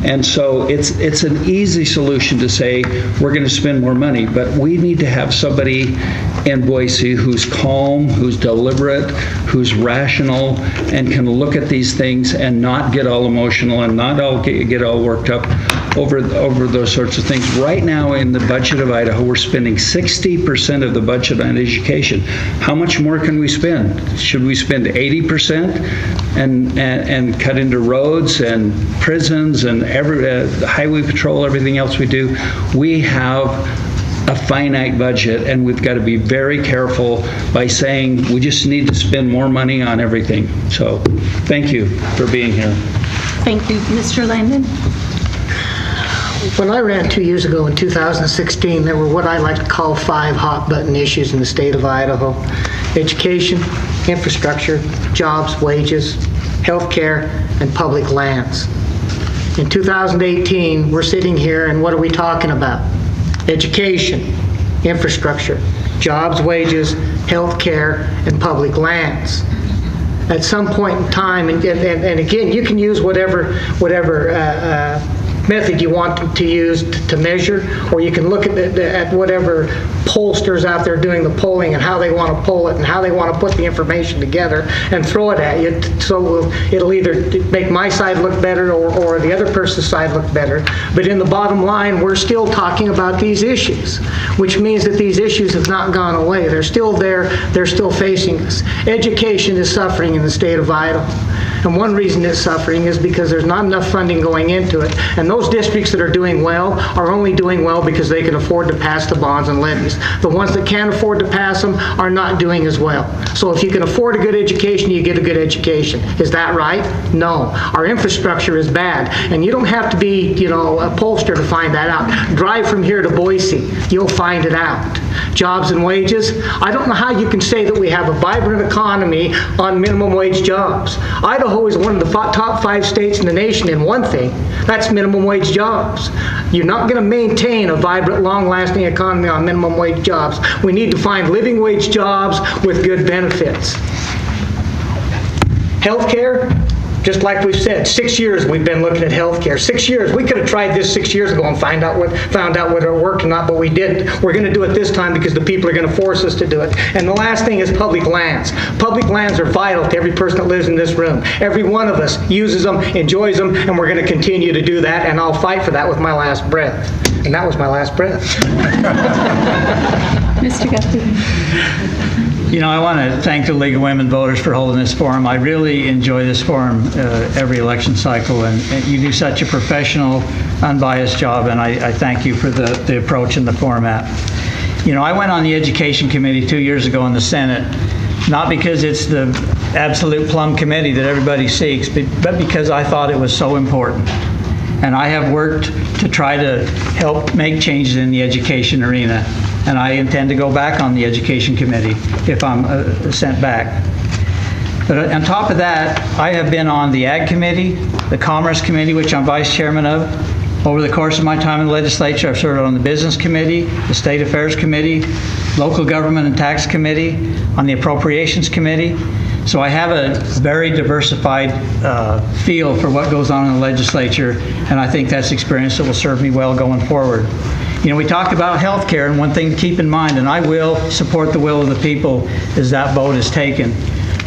And so it's an easy solution to say we're going to spend more money, but we need to have somebody in Boise who's calm, who's deliberate, who's rational, and can look at these things and not get all emotional and not all get all worked up over those sorts of things. Right now in the budget of Idaho, we're spending 60% of the budget on education. How much more can we spend? Should we spend 80% and cut into roads and prisons and highway patrol, everything else we do? We have a finite budget, and we've got to be very careful by saying we just need to spend more money on everything. So thank you for being here. Thank you. Mr. Landon? When I ran 2 years ago in 2016, there were what I like to call 5 hot button issues in the state of Idaho: education, infrastructure, jobs, wages, healthcare, and public lands. In 2018, we're sitting here and what are we talking about? Education, infrastructure, jobs, wages, healthcare, and public lands. At some point in time, and again, you can use whatever method you want to use to measure, or you can look at whatever pollsters out there doing the polling and how they want to poll it and how they want to put the information together and throw it at you, so it'll either make my side look better or the other person's side look better. But in the bottom line, we're still talking about these issues, which means that these issues have not gone away. They're still there. They're still facing us. Education is suffering in the state of Idaho. And one reason it's suffering is because there's not enough funding going into it. And those districts that are doing well are only doing well because they can afford to pass the bonds and levies. The ones that can't afford to pass them are not doing as well. So if you can afford a good education, you get a good education. Is that right? No. Our infrastructure is bad. And you don't have to be, a pollster to find that out. Drive from here to Boise. You'll find it out. Jobs and wages. I don't know how you can say that we have a vibrant economy on minimum wage jobs. Idaho is one of the top 5 states in the nation in one thing. That's minimum wage jobs. You're not going to maintain a vibrant, long-lasting economy on minimum wage jobs. We need to find living wage jobs with good benefits. Healthcare. Just like we've said, 6 years we've been looking at healthcare. 6 years. We could have tried this 6 years ago and found out whether it worked or not, but we didn't. We're going to do it this time because the people are going to force us to do it. And the last thing is public lands. Public lands are vital to every person that lives in this room. Every one of us uses them, enjoys them, and we're going to continue to do that, and I'll fight for that with my last breath. And that was my last breath. Mr. Guthrie? I want to thank the League of Women Voters for holding this forum. I really enjoy this forum every election cycle, and you do such a professional, unbiased job, and I thank you for the approach and the format. I went on the Education Committee 2 years ago in the Senate, not because it's the absolute plum committee that everybody seeks, but because I thought it was so important. and I have worked to try to help make changes in the education arena. And I intend to go back on the Education Committee if I'm sent back. But on top of that, I have been on the Ag Committee, the Commerce Committee, which I'm Vice Chairman of. Over the course of my time in the legislature, I've served on the Business Committee, the State Affairs Committee, Local Government and Tax Committee, on the Appropriations Committee. So I have a very diversified feel for what goes on in the legislature, and I think that's experience that will serve me well going forward. You know, we talk about health care, and one thing to keep in mind, and I will support the will of the people, is that vote is taken.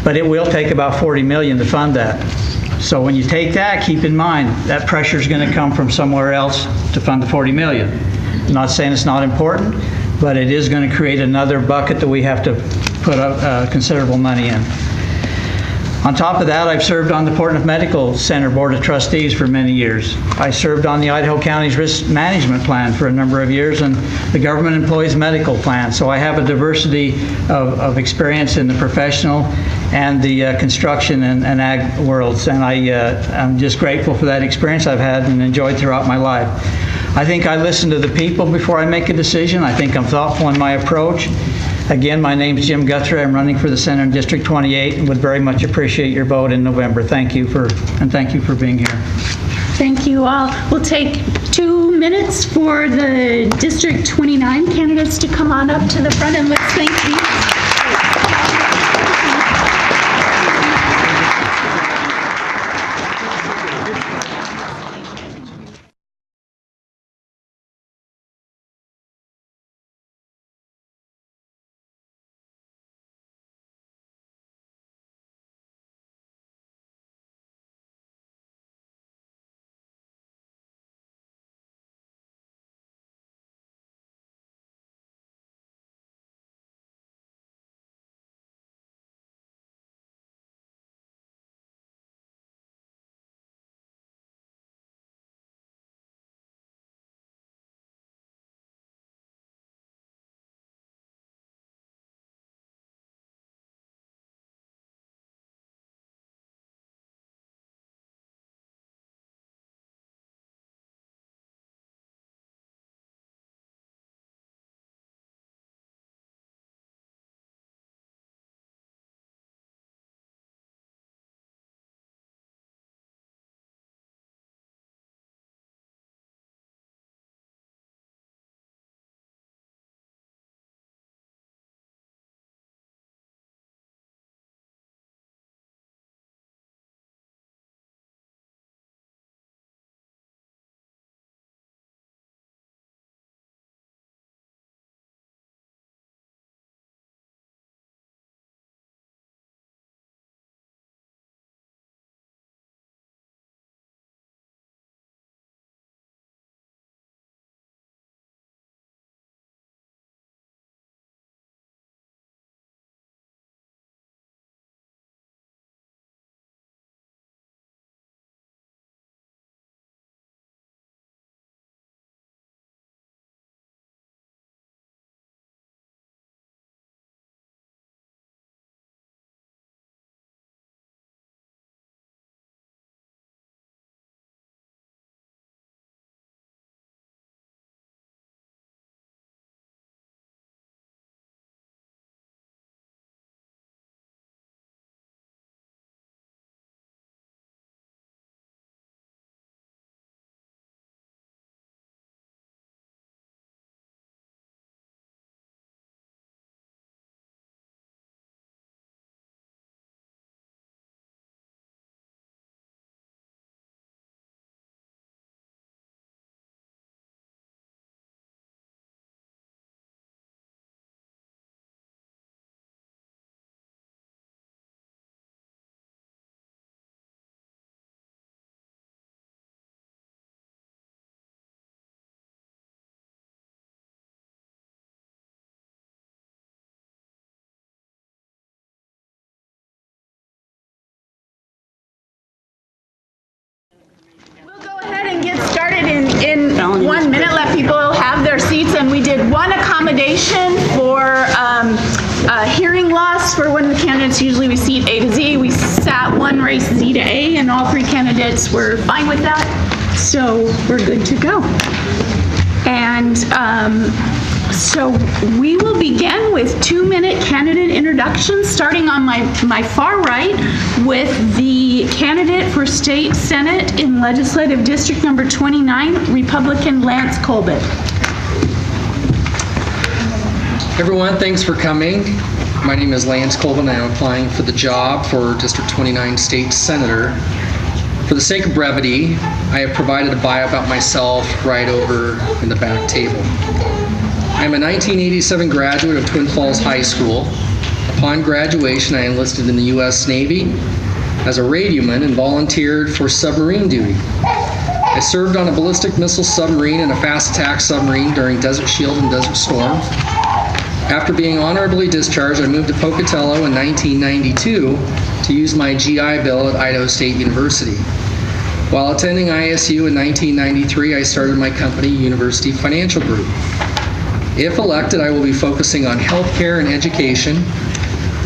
But it will take about $40 million to fund that. So when you take that, keep in mind that pressure is going to come from somewhere else to fund the $40 million. I'm not saying it's not important, but it is going to create another bucket that we have to put considerable money in. On top of that, I've served on the Portland Medical Center Board of Trustees for many years. I served on the Idaho County's Risk Management Plan for a number of years and the Government Employees Medical Plan. So I have a diversity of experience in the professional and the construction and ag worlds. And I'm just grateful for that experience I've had and enjoyed throughout my life. I think I listen to the people before I make a decision. I think I'm thoughtful in my approach. Again, my name is Jim Guthrie. I'm running for the Senate in District 28 and would very much appreciate your vote in November. Thank you for being here. Thank you all. We'll take 2 minutes for the District 29 candidates to come on up to the front, and let's thank these. Get started in 1 minute. Let people have their seats, and we did one accommodation for hearing loss for one of the candidates. Usually we seat A to Z. We sat one race Z to A, and all 3 candidates were fine with that. So we're good to go. And so we will begin with 2-minute candidate introductions, starting on my far right with the candidate for State Senate in Legislative District Number 29, Republican Lance Colbert. Everyone, thanks for coming. My name is Lance Colvin. I am applying for the job for District 29 State Senator. For the sake of brevity, I have provided a bio about myself right over in the back table. I am a 1987 graduate of Twin Falls High School. Upon graduation, I enlisted in the U.S. Navy as a radioman and volunteered for submarine duty. I served on a ballistic missile submarine and a fast attack submarine during Desert Shield and Desert Storm. After being honorably discharged, I moved to Pocatello in 1992 to use my GI Bill at Idaho State University. While attending ISU in 1993, I started my company, University Financial Group. If elected, I will be focusing on healthcare and education.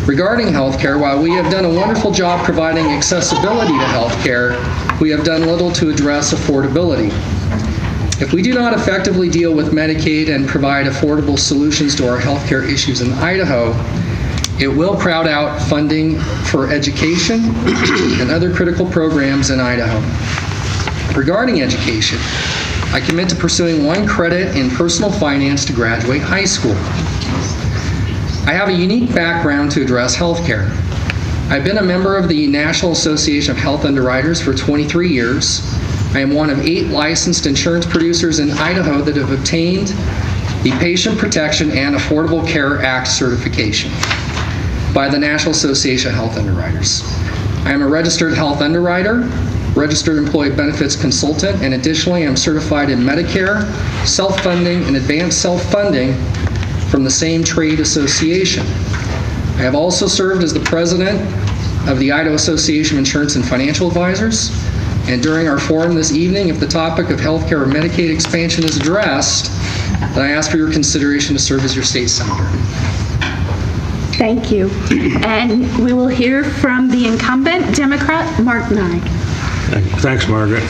Regarding healthcare, while we have done a wonderful job providing accessibility to healthcare, we have done little to address affordability. If we do not effectively deal with Medicaid and provide affordable solutions to our healthcare issues in Idaho, it will crowd out funding for education and other critical programs in Idaho. Regarding education, I commit to pursuing 1 credit in personal finance to graduate high school. I have a unique background to address healthcare. I've been a member of the National Association of Health Underwriters for 23 years. I am one of 8 licensed insurance producers in Idaho that have obtained the Patient Protection and Affordable Care Act certification by the National Association of Health Underwriters. I am a registered health underwriter, registered employee benefits consultant, and additionally I'm certified in Medicare, self-funding, and advanced self-funding from the same trade association. I have also served as the president of the Idaho Association of Insurance and Financial Advisors. And during our forum this evening, if the topic of healthcare or Medicaid expansion is addressed, then I ask for your consideration to serve as your state senator. Thank you. And we will hear from the incumbent Democrat, Mark Nye. Thanks, Margaret.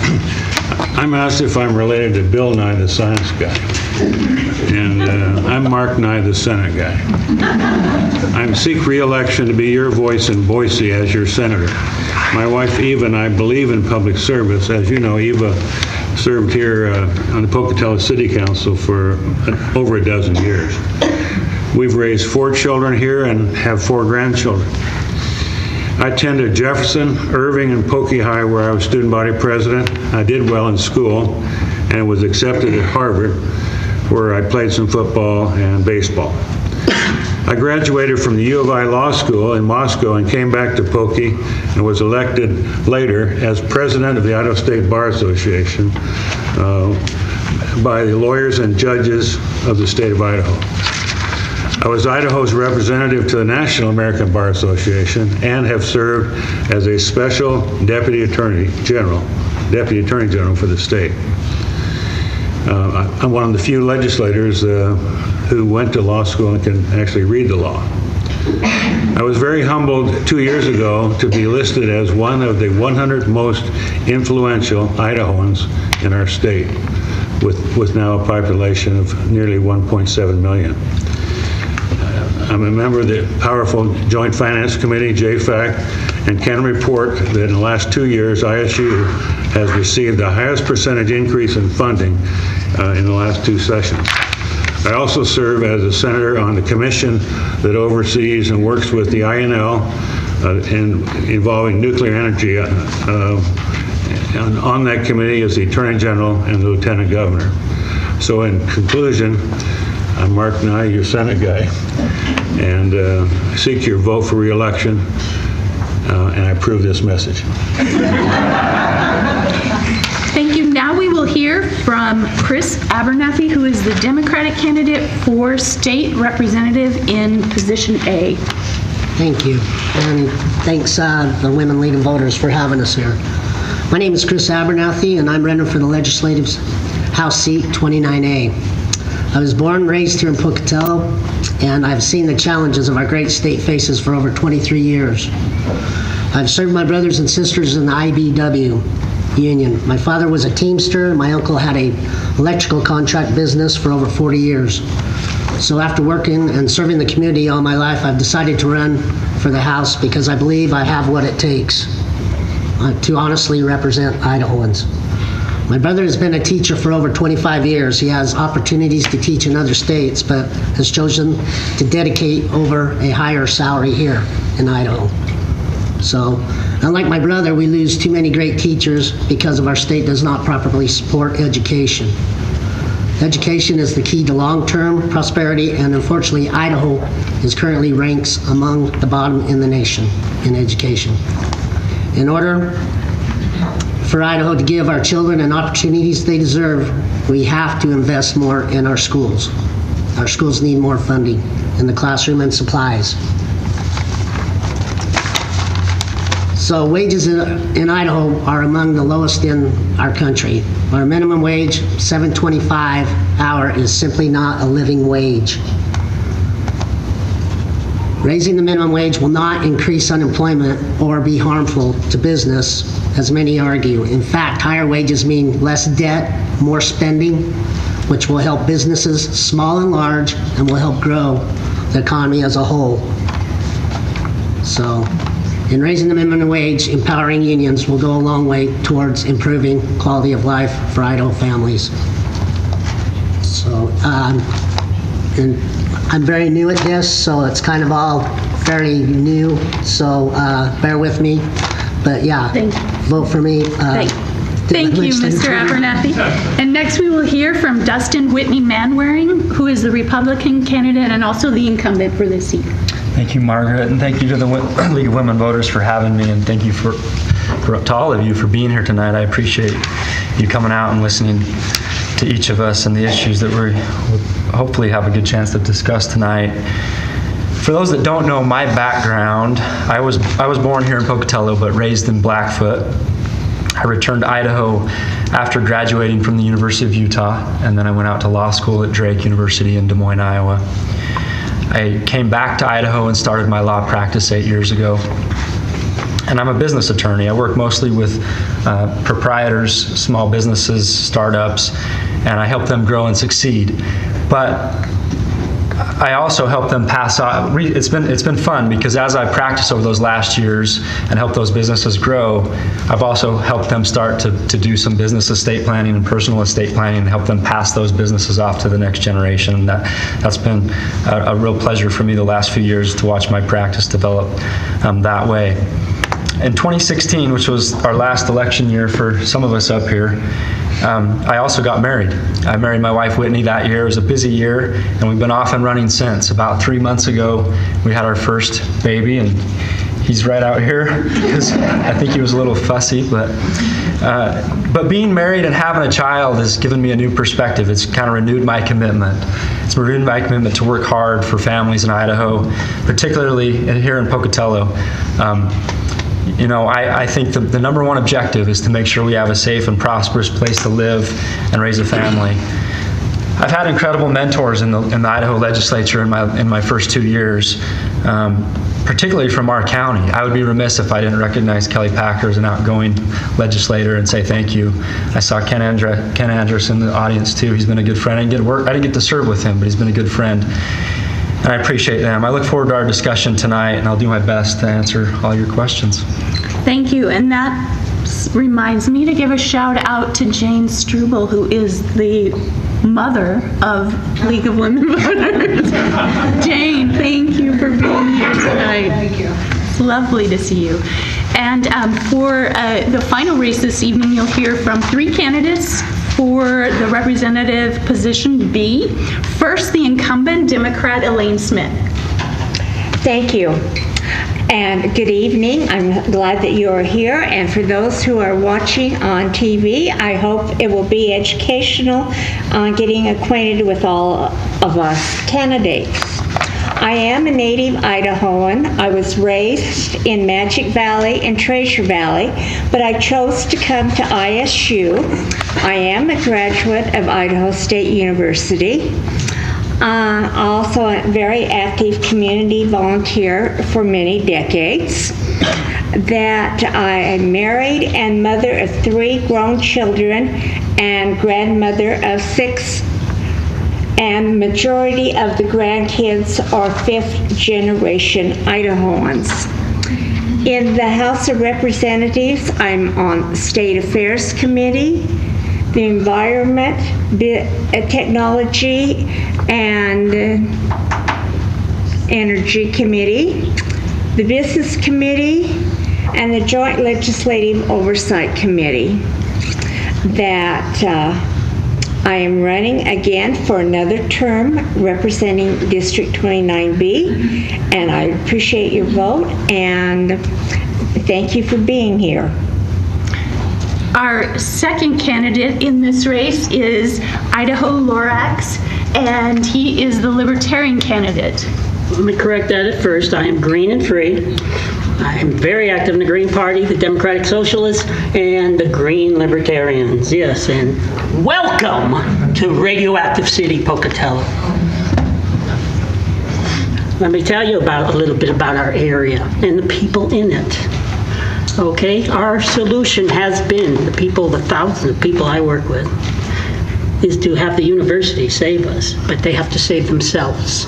I'm asked if I'm related to Bill Nye, the science guy. And I'm Mark Nye, the Senate guy. I seek re-election to be your voice in Boise as your senator. My wife, Eva, and I believe in public service. As you know, Eva served here on the Pocatello City Council for over a dozen years. We've raised 4 children here and have 4 grandchildren. I attended Jefferson, Irving, and Pokie High, where I was student body president. I did well in school and was accepted at Harvard, where I played some football and baseball. I graduated from the U of I Law School in Moscow and came back to Pokie and was elected later as president of the Idaho State Bar Association by the lawyers and judges of the state of Idaho. I was Idaho's representative to the National American Bar Association and have served as a special Deputy Attorney General for the state. I'm one of the few legislators who went to law school and can actually read the law. I was very humbled 2 years ago to be listed as one of the 100 most influential Idahoans in our state, with now a population of nearly 1.7 million. I'm a member of the powerful Joint Finance Committee, JFAC, and can report that in the last 2 years, ISU has received the highest percentage increase in funding in the last 2 sessions. I also serve as a senator on the commission that oversees and works with the INL involving nuclear energy. On that committee is the Attorney General and the Lieutenant Governor. So in conclusion, I'm Mark Nye, your Senate guy, and I seek your vote for re-election, and I approve this message. Thank you. Now we will hear from Chris Abernathy, who is the Democratic candidate for state representative in position A. Thank you, and thanks the Women Leading Voters for having us here. My name is Chris Abernathy, and I'm running for the Legislative House seat 29A. I was born and raised here in Pocatello, and I've seen the challenges of our great state faces for over 23 years. I've served my brothers and sisters in the IBW, union. My father was a teamster. My uncle had a electrical contract business for over 40 years. So after working and serving the community all my life, I've decided to run for the House because I believe I have what it takes to honestly represent Idahoans. My brother has been a teacher for over 25 years. He has opportunities to teach in other states, but has chosen to dedicate over a higher salary here in Idaho. So, unlike my brother, we lose too many great teachers because of our state does not properly support education. Education is the key to long-term prosperity, and unfortunately, Idaho is currently ranks among the bottom in the nation in education. In order for Idaho to give our children an opportunities they deserve, we have to invest more in our schools. Our schools need more funding in the classroom and supplies. So wages in Idaho are among the lowest in our country. Our minimum wage, $7.25 an hour, is simply not a living wage. Raising the minimum wage will not increase unemployment or be harmful to business, as many argue. In fact, higher wages mean less debt, more spending, which will help businesses, small and large, and will help grow the economy as a whole. So, in raising the minimum wage, empowering unions will go a long way towards improving quality of life for Idaho families. So, and I'm very new at this, so it's kind of all very new, so bear with me. But yeah, vote for me. Thank you, Mr. Abernathy. And next we will hear from Dustin Whitney Manwaring, who is the Republican candidate and also the incumbent for this seat. Thank you, Margaret, and thank you to the League of Women Voters for having me, and thank you to all of you for being here tonight. I appreciate you coming out and listening to each of us and the issues that we hopefully have a good chance to discuss tonight. For those that don't know my background, I was born here in Pocatello but raised in Blackfoot. I returned to Idaho after graduating from the University of Utah, and then I went out to law school at Drake University in Des Moines, Iowa. I came back to Idaho and started my law practice 8 years ago. And I'm a business attorney. I work mostly with proprietors, small businesses, startups, and I help them grow and succeed. But I also help them pass on. It's been fun because as I practiced over those last years and helped those businesses grow, I've also helped them start to do some business estate planning and personal estate planning and help them pass those businesses off to the next generation. And that's been a real pleasure for me the last few years to watch my practice develop that way. In 2016, which was our last election year for some of us up here, I also got married. I married my wife Whitney that year. It was a busy year, and we've been off and running since. About 3 months ago, we had our first baby, and he's right out here because I think he was a little fussy. But being married and having a child has given me a new perspective. It's kind of renewed my commitment. It's renewed my commitment to work hard for families in Idaho, particularly here in Pocatello. I think the number one objective is to make sure we have a safe and prosperous place to live and raise a family. I've had incredible mentors in the Idaho legislature in my first 2 years, particularly from our county. I would be remiss if I didn't recognize Kelly Packer as an outgoing legislator and say thank you. I saw Ken Andrus in the audience too. He's been a good friend. I didn't get to serve with him, but he's been a good friend. And I appreciate them. I look forward to our discussion tonight, and I'll do my best to answer all your questions. Thank you. And that reminds me to give a shout out to Jane Struble, who is the mother of League of Women Voters. Jane, thank you for being here tonight. Thank you. It's lovely to see you. And for the final race this evening, you'll hear from 3 candidates for the representative position B. First, the incumbent Democrat Elaine Smith. Thank you. And good evening. I'm glad that you are here. And for those who are watching on TV, I hope it will be educational on getting acquainted with all of us candidates. I am a native Idahoan. I was raised in Magic Valley and Treasure Valley, but I chose to come to ISU. I am a graduate of Idaho State University. Also a very active community volunteer for many decades. that I am married and mother of 3 grown children and grandmother of 6, and majority of the grandkids are 5th generation Idahoans. In the House of Representatives, I'm on the State Affairs Committee, the Environment, Technology, and Energy Committee, the Business Committee, and the Joint Legislative Oversight Committee. That I am running again for another term representing District 29B, and I appreciate your vote, and thank you for being here. Our second candidate in this race is Idaho Lorax, and he is the Libertarian candidate. Let me correct that at first. I am green and free. I am very active in the Green Party, the Democratic Socialists, and the Green Libertarians. Yes, and welcome to Radioactive City, Pocatello. Let me tell you a little bit about our area and the people in it. Okay, our solution has been, the thousands of people I work with, is to have the university save us, but they have to save themselves.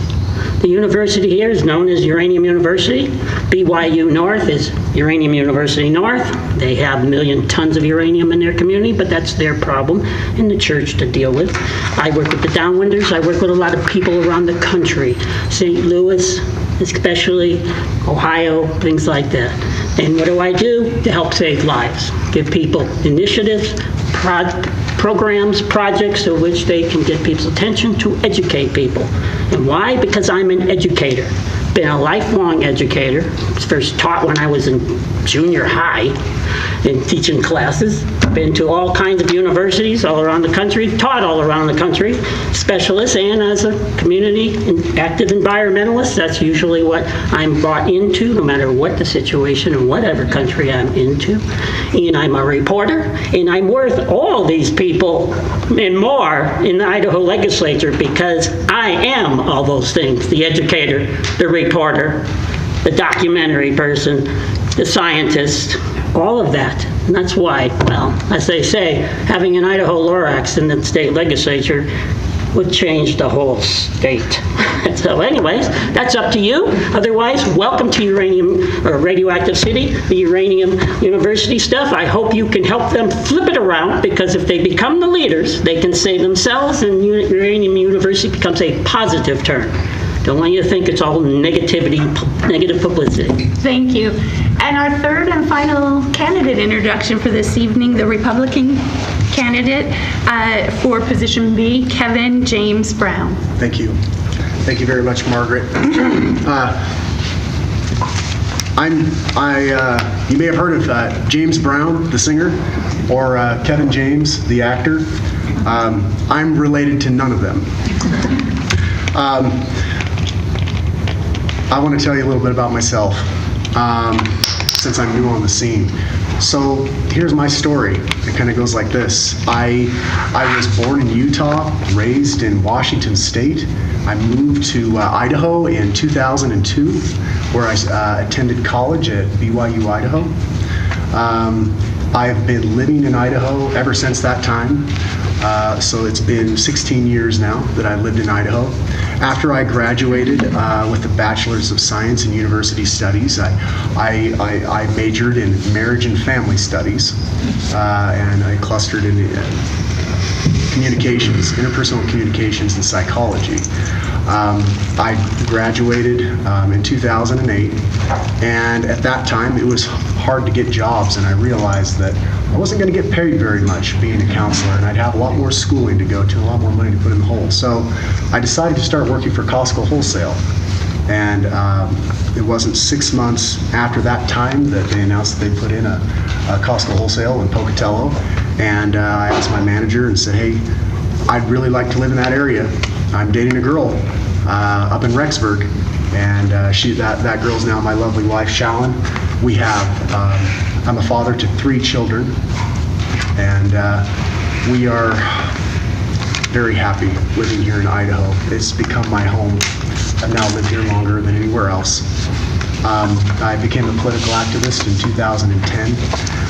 The university here is known as Uranium University. BYU North is Uranium University North. They have 1 million tons of uranium in their community, but that's their problem in the church to deal with. I work with the Downwinders. I work with a lot of people around the country, St. Louis, especially Ohio, things like that. And what do I do to help save lives? Give people initiatives, programs, projects in which they can get people's attention to educate people. And why? Because I'm an educator. Been a lifelong educator. First taught when I was in junior high in teaching classes. Been to all kinds of universities all around the country, taught all around the country, specialist, and as a community active environmentalist, that's usually what I'm brought into, no matter what the situation in whatever country I'm into. And I'm a reporter, and I'm worth all these people and more in the Idaho legislature because I am all those things: the educator, the reporter, the documentary person, the scientist, all of that. And that's why, well, as they say, having an Idaho Lorax in the state legislature would change the whole state. So anyways, that's up to you. Otherwise, welcome to Radioactive City, the Uranium University stuff. I hope you can help them flip it around, because if they become the leaders, they can save themselves, and Uranium University becomes a positive turn. Don't want you to think it's all negative publicity. Thank you. And our third and final candidate introduction for this evening, the Republican candidate for position B, Kevin James Brown. Thank you. Thank you very much, Margaret. You may have heard of James Brown, the singer, or Kevin James, the actor. I'm related to none of them. I want to tell you a little bit about myself, since I'm new on the scene. So here's my story. It kind of goes like this. I was born in Utah, raised in Washington State. I moved to Idaho in 2002, where I attended college at BYU, Idaho. I've been living in Idaho ever since that time. So it's been 16 years now that I lived in Idaho. After I graduated with a Bachelor's of Science in University Studies, I majored in Marriage and Family Studies, and I clustered in communications, interpersonal communications and psychology. I graduated in 2008, and at that time it was hard to get jobs, and I realized that I wasn't going to get paid very much being a counselor, and I'd have a lot more schooling to go to, a lot more money to put in the hole. So I decided to start working for Costco Wholesale, and it wasn't 6 months after that time that they announced that they put in a Costco Wholesale in Pocatello, and I asked my manager and said, hey, I'd really like to live in that area. I'm dating a girl up in Rexburg, and that girl's now my lovely wife, Shallon. We have, I'm a father to 3 children, and we are very happy living here in Idaho. It's become my home. I've now lived here longer than anywhere else. I became a political activist in 2010.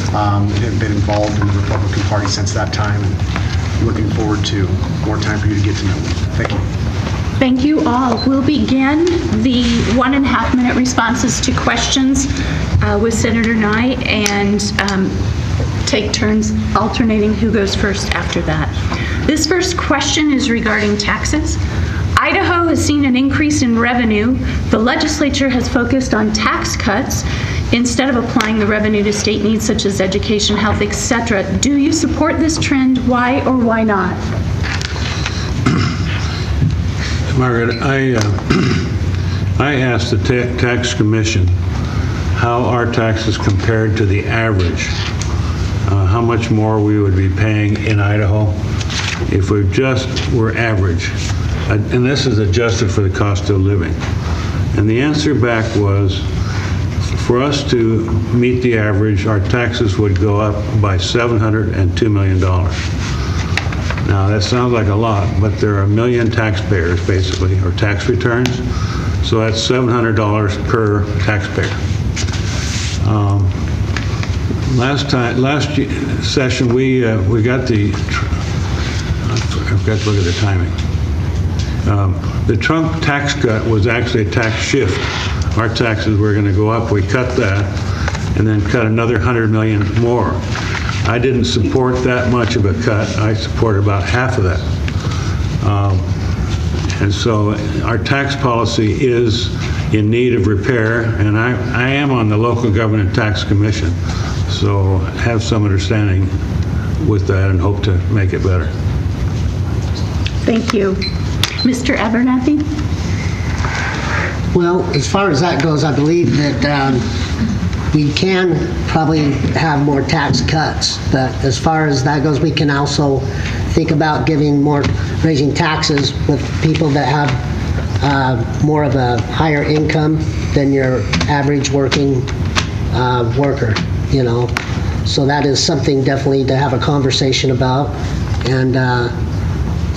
Have been involved in the Republican Party since that time, and looking forward to more time for you to get to know me. Thank you. Thank you all. We'll begin the 1.5 minute responses to questions with Senator Nye, and take turns alternating who goes first after that. This first question is regarding taxes. Idaho has seen an increase in revenue. The legislature has focused on tax cuts instead of applying the revenue to state needs such as education, health, etc. Do you support this trend? Why or why not? Margaret, I asked the Tax Commission how our taxes compared to the average, how much more we would be paying in Idaho if we just were average. And this is adjusted for the cost of living. And the answer back was, for us to meet the average, our taxes would go up by $702 million. Now, that sounds like a lot, but there are 1 million taxpayers, basically, or tax returns. So that's $700 per taxpayer. Last session, we got the, I forgot to look at the timing. The Trump tax cut was actually a tax shift. Our taxes were going to go up. We cut that and then cut another 100 million more. I didn't support that much of a cut. I supported about half of that. And so our tax policy is in need of repair, and I am on the Local Government Tax Commission, so have some understanding with that and hope to make it better. Thank you. Mr. Abernathy? Well, as far as that goes, I believe that we can probably have more tax cuts, but as far as that goes, we can also think about raising taxes with people that have more of a higher income than your average working worker, you know. So that is something definitely to have a conversation about and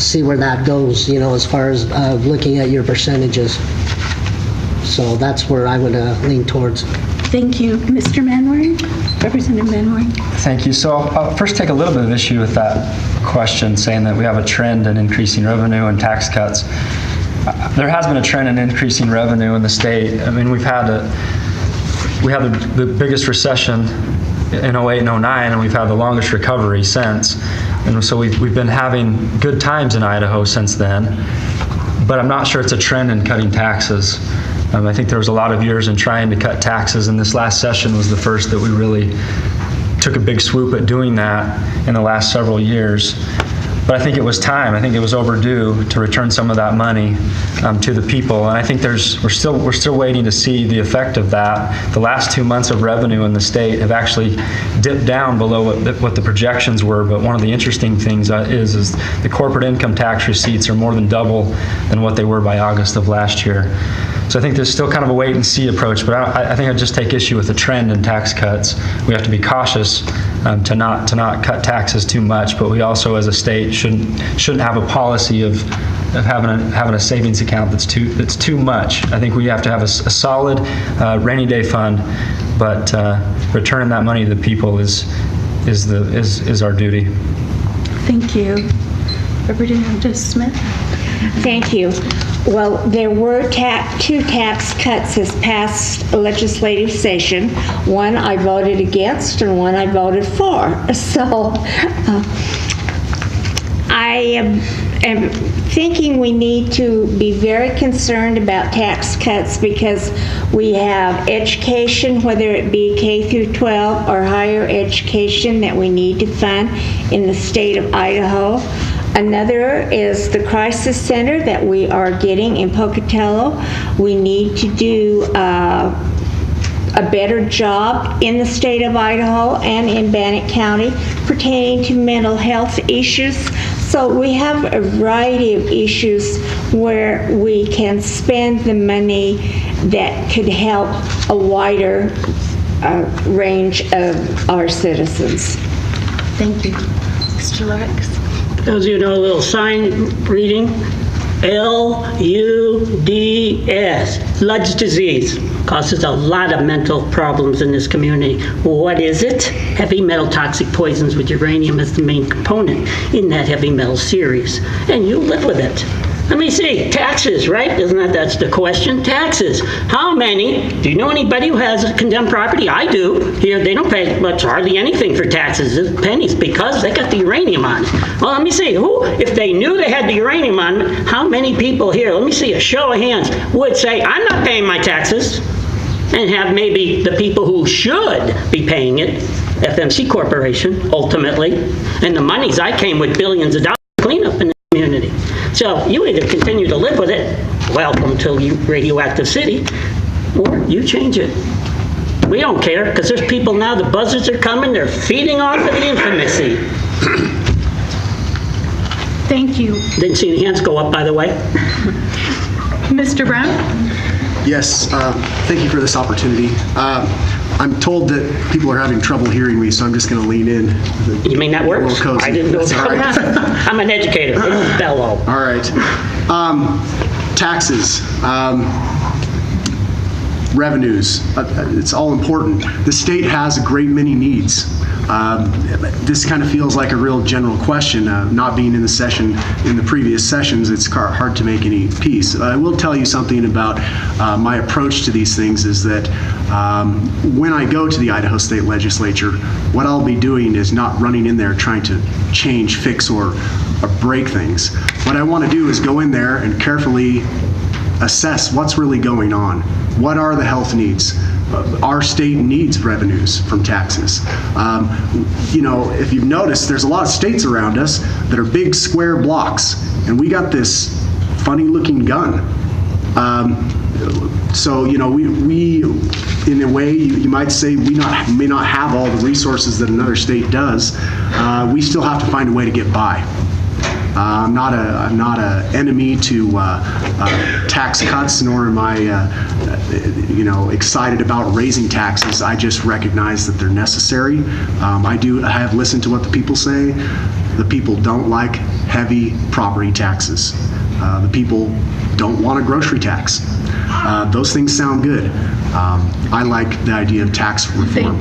see where that goes, you know, as far as looking at your percentages. So that's where I would lean towards. Thank you. Mr. Manwaring? Representative Manwaring? Thank you. So I'll first take a little bit of issue with that question, saying that we have a trend in increasing revenue and tax cuts. There has been a trend in increasing revenue in the state. I mean, we had the biggest recession in 08 and 09, and we've had the longest recovery since. And so we've been having good times in Idaho since then, but I'm not sure it's a trend in cutting taxes. I think there was a lot of years in trying to cut taxes, and this last session was the first that we really took a big swoop at doing that in the last several years. But I think it was time. I think it was overdue to return some of that money to the people. And I think we're still waiting to see the effect of that. The last 2 months of revenue in the state have actually dipped down below what the projections were. But one of the interesting things is the corporate income tax receipts are more than double than what they were by August of last year. So I think there's still kind of a wait and see approach, but I think I'd just take issue with the trend in tax cuts. We have to be cautious to not cut taxes too much, but we also as a state shouldn't have a policy of having a savings account that's too much. I think we have to have a solid rainy day fund, but returning that money to the people is our duty. Thank you. Representative Smith? Thank you. Well, there were two tax cuts this past legislative session. One I voted against and one I voted for. So I am thinking we need to be very concerned about tax cuts because we have education, whether it be K through 12 or higher education, that we need to fund in the state of Idaho. Another is the crisis center that we are getting in Pocatello. We need to do a better job in the state of Idaho and in Bannock County pertaining to mental health issues. So we have a variety of issues where we can spend the money that could help a wider range of our citizens. Thank you. Mr. Lurix? Those of you who know a little sign reading, LUDS, Lud's disease. Causes a lot of mental problems in this community. What is it? Heavy metal toxic poisons with uranium as the main component in that heavy metal series. And you live with it. Let me see, taxes, right? That's the question? Taxes. How many, do you know anybody who has a condemned property? I do. Here, they don't pay much, hardly anything for taxes. It's pennies because they got the uranium on it. Well, let me see, who, if they knew they had the uranium on it, how many people here, let me see, a show of hands, would say, I'm not paying my taxes, and have maybe the people who should be paying it, FMC Corporation, ultimately, and the monies I came with billions of dollars to clean up in the community. So you either continue to live with it, welcome to radioactive city, or you change it. We don't care, because there's people now, the buzzards are coming, they're feeding off of the infamousy. Thank you. Didn't see any hands go up, by the way. Mr. Brown? Yes, thank you for this opportunity. I'm told that people are having trouble hearing me, so I'm just going to lean in. You mean that works? I didn't know that. I'm an educator. It's bellow. All right. Taxes. Revenues. It's all important. The state has a great many needs. This kind of feels like a real general question. Not being in the session, in the previous sessions, it's hard to make any peace. I will tell you something about my approach to these things is that when I go to the Idaho State Legislature, what I'll be doing is not running in there trying to change, fix, or break things. What I want to do is go in there and carefully assess what's really going on. What are the health needs? Our state needs revenues from taxes. If you've noticed, there's a lot of states around us that are big square blocks, and we got this funny looking gun. We in a way, you might say we may not have all the resources that another state does. We still have to find a way to get by. I'm not a enemy to tax cuts, nor am I, excited about raising taxes. I just recognize that they're necessary. I have listened to what the people say. The people don't like heavy property taxes. The people don't want a grocery tax. Those things sound good. I like the idea of tax reform.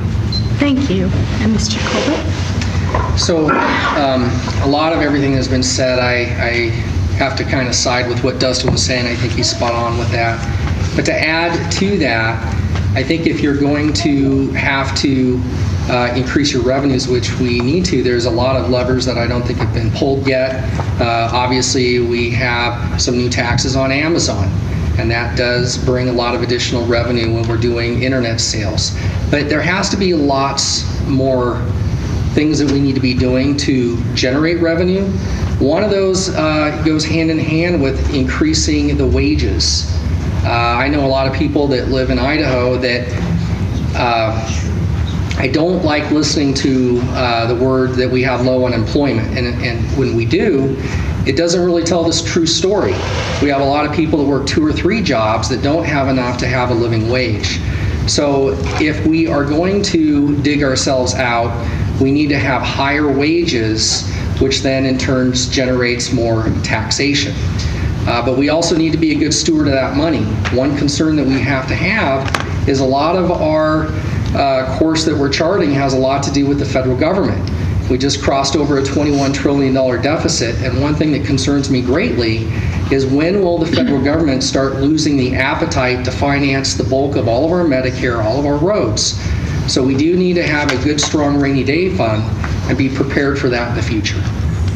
Thank you. And Mr. Colbert? So a lot of everything has been said. I have to kind of side with what Dustin was saying. I think he's spot on with that. But to add to that, I think if you're going to have to increase your revenues, which we need to, there's a lot of levers that I don't think have been pulled yet. Obviously, we have some new taxes on Amazon, and that does bring a lot of additional revenue when we're doing internet sales. But there has to be lots more things that we need to be doing to generate revenue. One of those goes hand in hand with increasing the wages. I know a lot of people that live in Idaho that I don't like listening to the word that we have low unemployment, and when we do, it doesn't really tell this true story. We have a lot of people that work 2 or 3 jobs that don't have enough to have a living wage. So if we are going to dig ourselves out, we need to have higher wages, which then in turn generates more taxation. But we also need to be a good steward of that money. One concern that we have to have is a lot of our course that we're charting has a lot to do with the federal government. We just crossed over a $21 trillion deficit, and one thing that concerns me greatly is when will the federal government start losing the appetite to finance the bulk of all of our Medicare, all of our roads. So we do need to have a good, strong rainy day fund and be prepared for that in the future.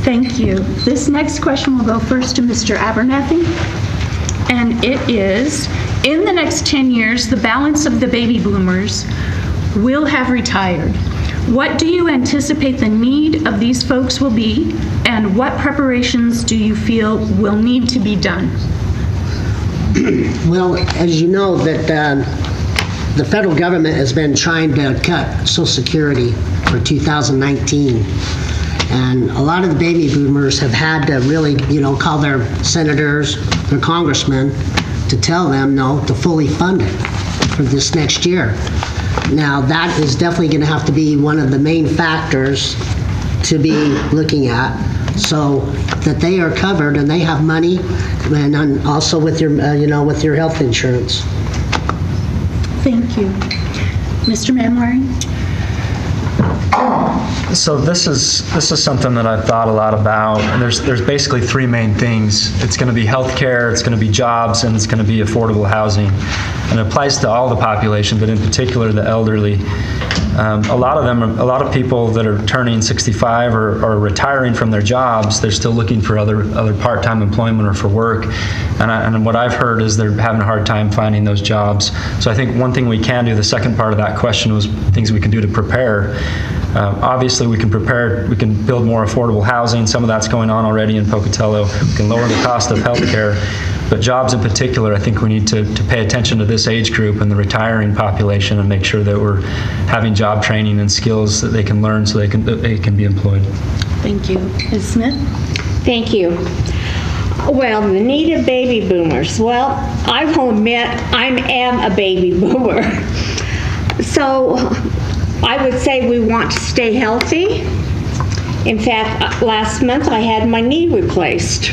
Thank you. This next question will go first to Mr. Abernathy. And it is, in the next 10 years, the balance of the baby boomers will have retired. What do you anticipate the need of these folks will be, and what preparations do you feel will need to be done? Well, as you know, that the federal government has been trying to cut Social Security for 2019. And a lot of the baby boomers have had to really, call their senators, their congressmen, to tell them no, to fully fund it for this next year. Now, that is definitely going to have to be one of the main factors to be looking at, so that they are covered and they have money and also with your, with your health insurance. Thank you. Mr. Manwaring? So this is something that I've thought a lot about, and there's basically three main things. It's going to be healthcare, it's going to be jobs, and it's going to be affordable housing. And it applies to all the population, but in particular the elderly. A lot of people that are turning 65 or retiring from their jobs, they're still looking for other part-time employment or for work. And what I've heard is they're having a hard time finding those jobs. So I think one thing we can do, the second part of that question was things we can do to prepare. Obviously, we can prepare, we can build more affordable housing. Some of that's going on already in Pocatello. We can lower the cost of healthcare. But jobs in particular, I think we need to pay attention to this age group and the retiring population and make sure that we're having job training and skills that they can learn so they can be employed. Thank you. Ms. Smith? Thank you. Well, the need of baby boomers. Well, I will admit I am a baby boomer. So I would say we want to stay healthy. In fact, last month I had my knee replaced.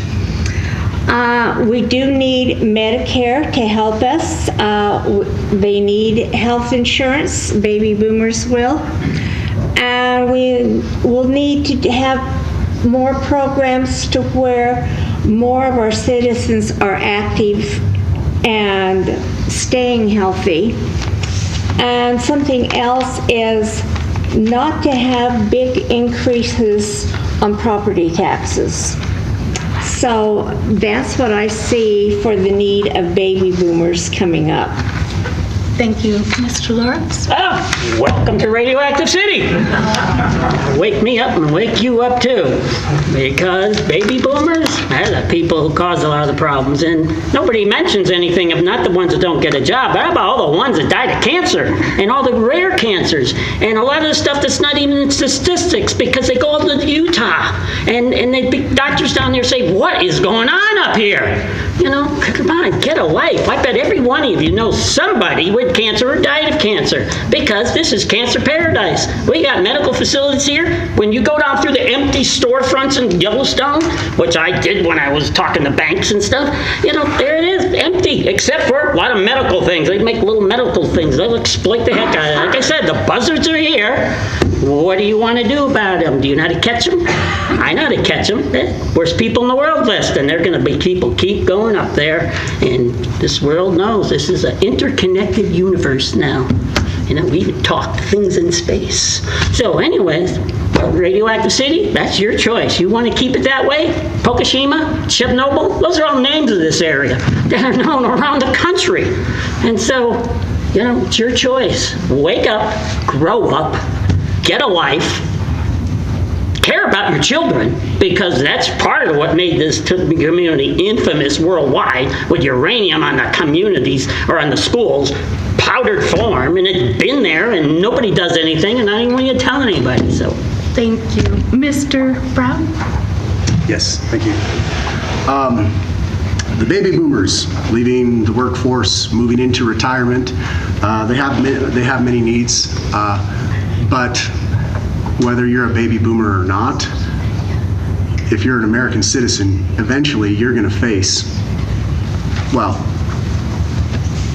We do need Medicare to help us. They need health insurance, baby boomers will. And we will need to have more programs to where more of our citizens are active and staying healthy. And something else is not to have big increases on property taxes. So that's what I see for the need of baby boomers coming up. Thank you. Mr. Lawrence? Oh, welcome to Radioactive City. Wake me up and wake you up too. Because baby boomers, they're the people who cause a lot of the problems. And nobody mentions anything of not the ones that don't get a job, but how about all the ones that died of cancer and all the rare cancers and a lot of the stuff that's not even in statistics because they go to Utah and the doctors down there say, what is going on up here? You know, come on, get a life. I bet every one of you knows somebody with cancer or died of cancer because this is cancer paradise. We got medical facilities here. When you go down through the empty storefronts in Yellowstone, which I did when I was talking to banks and stuff, you know, there it is, empty, except for a lot of medical things. They make little medical things. They'll exploit the heck out of it. Like I said, the buzzards are here. What do you want to do about them? Do you know how to catch them? I know how to catch them. Worst people in the world list, and they're going to be people keep going up there. And this world knows this is an interconnected universe now. You know, we even talk things in space. So anyways, Radioactive City, that's your choice. You want to keep it that way? Fukushima, Chernobyl, those are all names of this area that are known around the country. And so, you know, it's your choice. Wake up, grow up, get a life, care about your children, because that's part of what made this community infamous worldwide with uranium on the communities or on the schools, powdered form, and it's been there and nobody does anything and not even when you tell anybody. So thank you. Mr. Brown? Yes, thank you. The baby boomers leaving the workforce, moving into retirement, they have many needs, but whether you're a baby boomer or not, if you're an American citizen, eventually you're going to face, well,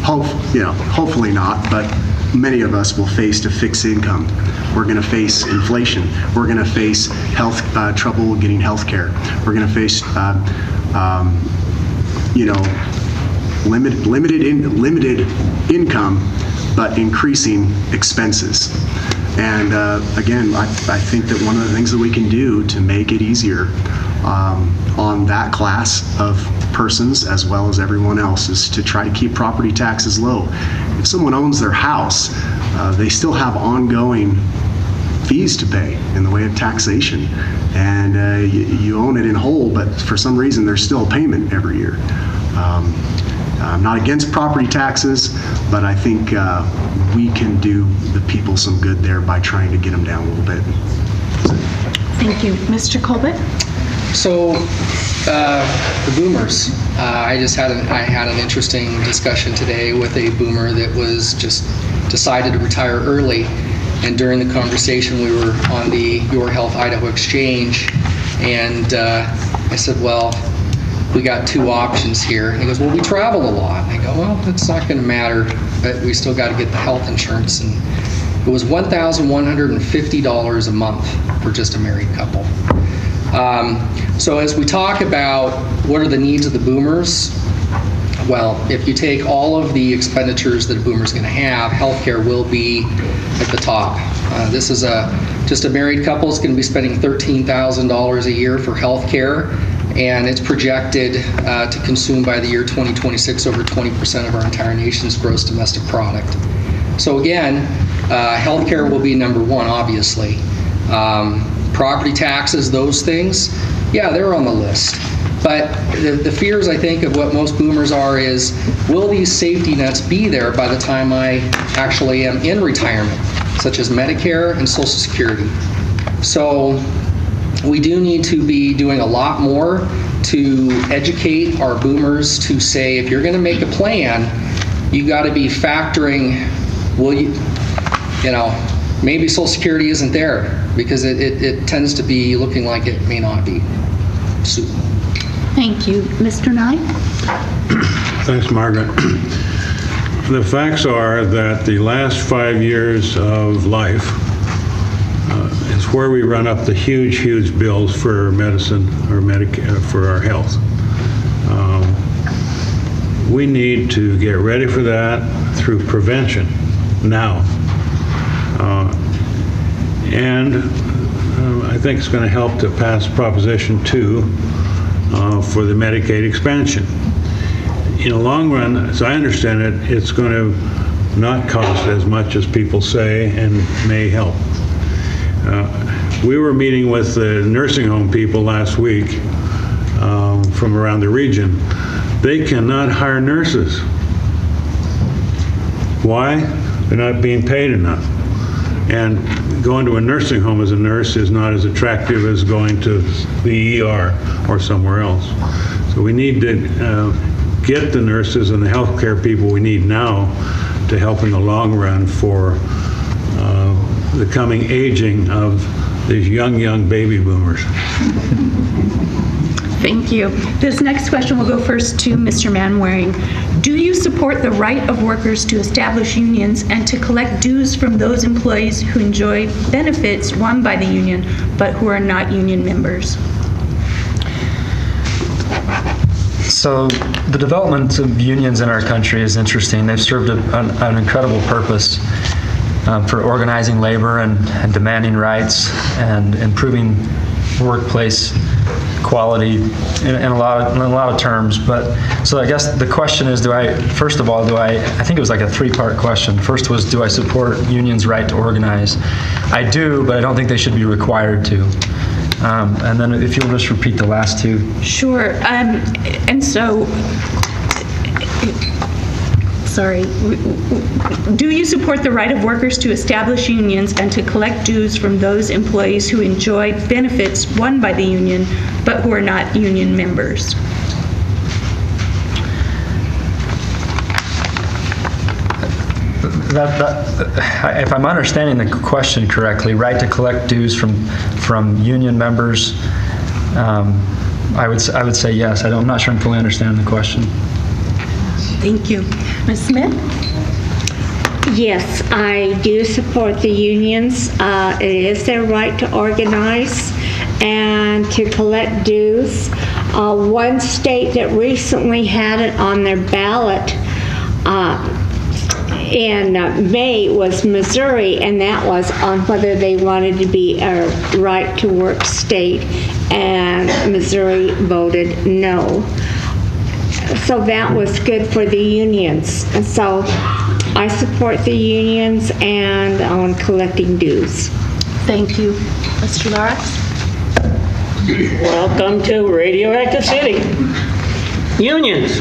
hopefully not, but many of us will face a fixed income. We're going to face inflation. We're going to face health trouble getting health care. We're going to face, limited income, but increasing expenses. And again, I think that one of the things that we can do to make it easier on that class of persons as well as everyone else is to try to keep property taxes low. If someone owns their house, they still have ongoing fees to pay in the way of taxation. And you own it in whole, but for some reason there's still a payment every year. I'm not against property taxes, but I think we can do the people some good there by trying to get them down a little bit. Thank you. Mr. Colbert? So, the boomers. I had an interesting discussion today with a boomer that was just decided to retire early. And during the conversation, we were on the Your Health Idaho Exchange, and I said, well, we got 2 options here. And he goes, well, we travel a lot. And I go, well, that's not going to matter, but we still got to get the health insurance. And it was $1,150 a month for just a married couple. So as we talk about what are the needs of the boomers, well, if you take all of the expenditures that a boomer is going to have, healthcare will be at the top. This is just a married couple is going to be spending $13,000 a year for healthcare, and it's projected to consume by the year 2026 over 20% of our entire nation's gross domestic product. So again, healthcare will be number 1, obviously. Property taxes, those things, yeah, they're on the list. But the fears, I think, of what most boomers are is, will these safety nets be there by the time I actually am in retirement, such as Medicare and Social Security? So we do need to be doing a lot more to educate our boomers to say, if you're going to make a plan, you got to be factoring, maybe Social Security isn't there, because it tends to be looking like it may not be. Thank you. Mr. Nye? Thanks, Margaret. The facts are that the last 5 years of life is where we run up the huge, huge bills for medicine or Medicare for our health. We need to get ready for that through prevention now. I think it's going to help to pass Proposition 2 for the Medicaid expansion. In the long run, as I understand it, it's going to not cost as much as people say and may help. We were meeting with the nursing home people last week from around the region. They cannot hire nurses. Why? They're not being paid enough. And going to a nursing home as a nurse is not as attractive as going to the ER or somewhere else. So we need to get the nurses and the healthcare people we need now to help in the long run for the coming aging of these young baby boomers. Thank you. This next question will go first to Mr. Manwaring. Do you support the right of workers to establish unions and to collect dues from those employees who enjoy benefits won by the union but who are not union members? So the development of unions in our country is interesting. They've served an incredible purpose for organizing labor and demanding rights and improving workplace quality in a lot of terms. But so I guess the question is, I think it was like a 3-part question. First was, do I support unions' right to organize? I do, but I don't think they should be required to. And then if you'll just repeat the last 2. Sure. And so, sorry. Do you support the right of workers to establish unions and to collect dues from those employees who enjoy benefits won by the union but who are not union members? If I'm understanding the question correctly, right to collect dues from union members, I would say yes. I'm not sure I'm fully understanding the question. Thank you. Ms. Smith? Yes, I do support the unions. It is their right to organize and to collect dues. One state that recently had it on their ballot in May was Missouri, and that was on whether they wanted to be a right-to-work state, and Missouri voted no. So that was good for the unions. And so I support the unions and on collecting dues. Thank you. Mr. Lorax? Welcome to Radioactive City. Unions.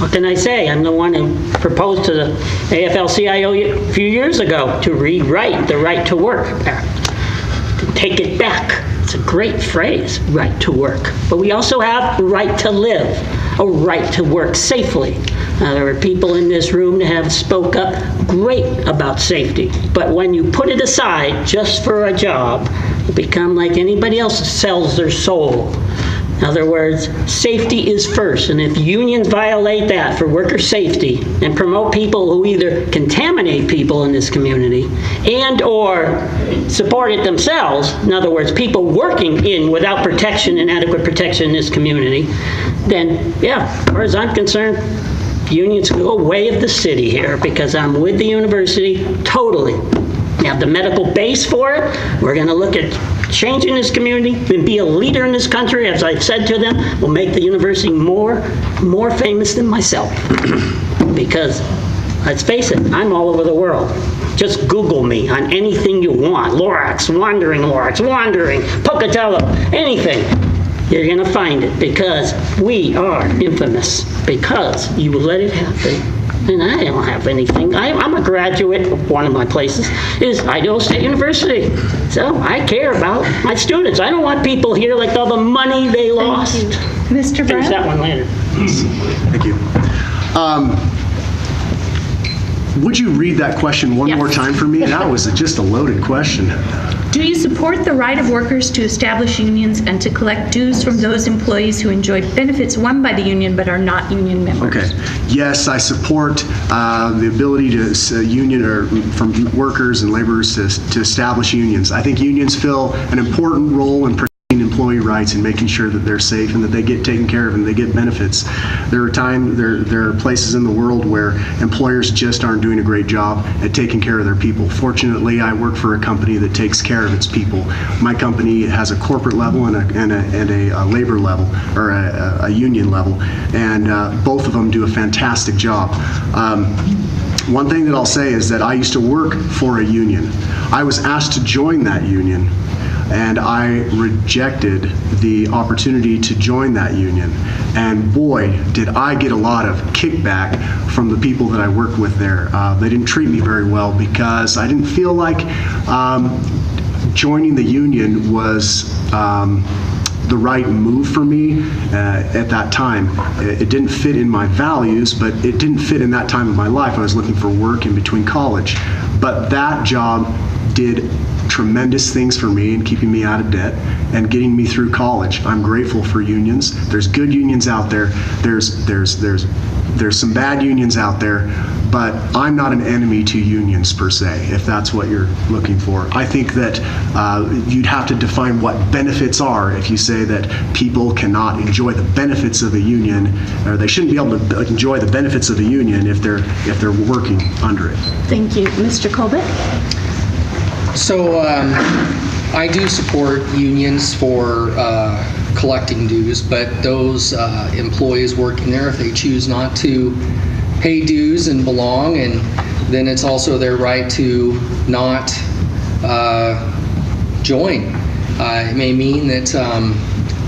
What can I say? I'm the one who proposed to the AFL-CIO a few years ago to rewrite the Right to Work Act, to take it back. It's a great phrase, right to work. But we also have a right to live, a right to work safely. There are people in this room that have spoke up great about safety. But when you put it aside just for a job, you become like anybody else that sells their soul. In other words, safety is first, and if unions violate that for worker safety and promote people who either contaminate people in this community and or support it themselves, in other words, people working in without protection and adequate protection in this community, then yeah, as far as I'm concerned, unions go way of the city here, because I'm with the university totally. We have the medical base for it. We're going to look at changing this community and be a leader in this country. As I've said to them, will make the university more famous than myself. Because let's face it, I'm all over the world. Just Google me on anything you want. Lorax, wandering, Pocatello, anything. You're going to find it, because we are infamous, because you let it happen. And I don't have anything. I'm a graduate of one of my places, is Idaho State University. So I care about my students. I don't want people here like all the money they lost. Mr. Finish that one later. Thank you. Would you read that question one more time for me? That was just a loaded question. Do you support the right of workers to establish unions and to collect dues from those employees who enjoy benefits won by the union but are not union members? Okay. Yes, I support the ability to union or from workers and laborers to establish unions. I think unions fill an important role in protecting employee rights and making sure that they're safe and that they get taken care of and they get benefits. There are places in the world where employers just aren't doing a great job at taking care of their people. Fortunately, I work for a company that takes care of its people. My company has a corporate level and a labor level, or a union level, and both of them do a fantastic job. One thing that I'll say is that I used to work for a union. I was asked to join that union, and I rejected the opportunity to join that union. And boy, did I get a lot of kickback from the people that I worked with there. They didn't treat me very well, because I didn't feel like joining the union was the right move for me at that time. It didn't fit in my values, but it didn't fit in that time of my life. I was looking for work in between college. But that job did tremendous things for me in keeping me out of debt and getting me through college. I'm grateful for unions. There's good unions out there. There's some bad unions out there, but I'm not an enemy to unions per se, if that's what you're looking for. I think that you'd have to define what benefits are if you say that people cannot enjoy the benefits of a union, or they shouldn't be able to enjoy the benefits of a union if they're working under it. Thank you. Mr. Colbert? So I do support unions for collecting dues, but those employees working there, if they choose not to pay dues and belong, and then it's also their right to not join. It may mean that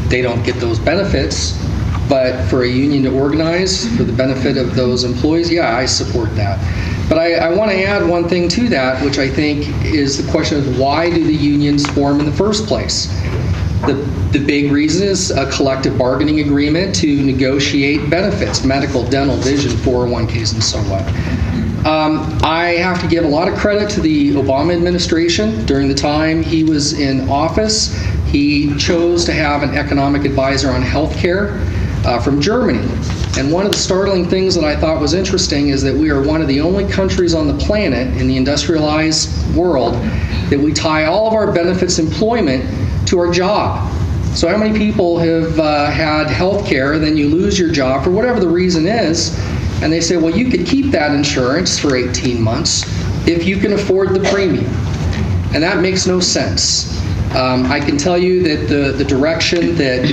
they don't get those benefits, but for a union to organize for the benefit of those employees, yeah, I support that. But I want to add one thing to that, which I think is the question of why do the unions form in the first place? The big reason is a collective bargaining agreement to negotiate benefits, medical, dental, vision, 401ks, and so on. I have to give a lot of credit to the Obama administration. During the time he was in office, he chose to have an economic advisor on health care from Germany. And one of the startling things that I thought was interesting is that we are one of the only countries on the planet in the industrialized world that we tie all of our benefits employment to our job. So how many people have had health care, then you lose your job for whatever the reason is, and they say, well, you could keep that insurance for 18 months if you can afford the premium. And that makes no sense. I can tell you that the direction that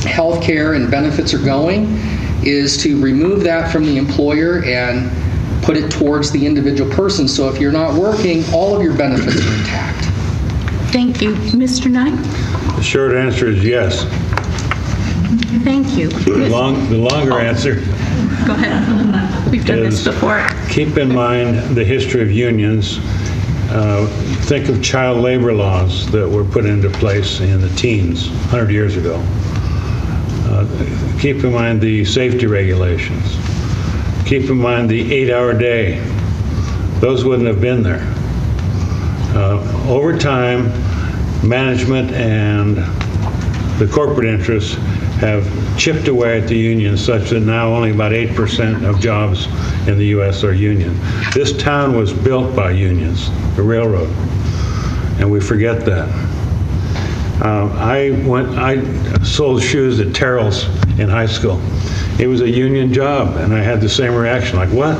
health care and benefits are going is to remove that from the employer and put it towards the individual person. So if you're not working, all of your benefits are intact. Thank you. Mr. Knight? The short answer is yes. Thank you. The longer answer Go ahead. We've done this before. Keep in mind the history of unions. Think of child labor laws that were put into place in the teens, 100 years ago. Keep in mind the safety regulations. Keep in mind the 8-hour day. Those wouldn't have been there. Over time, management and the corporate interests have chipped away at the union such that now only about 8% of jobs in the U.S. are union. This town was built by unions, the railroad, and we forget that. I sold shoes at Terrell's in high school. It was a union job, and I had the same reaction, like, what?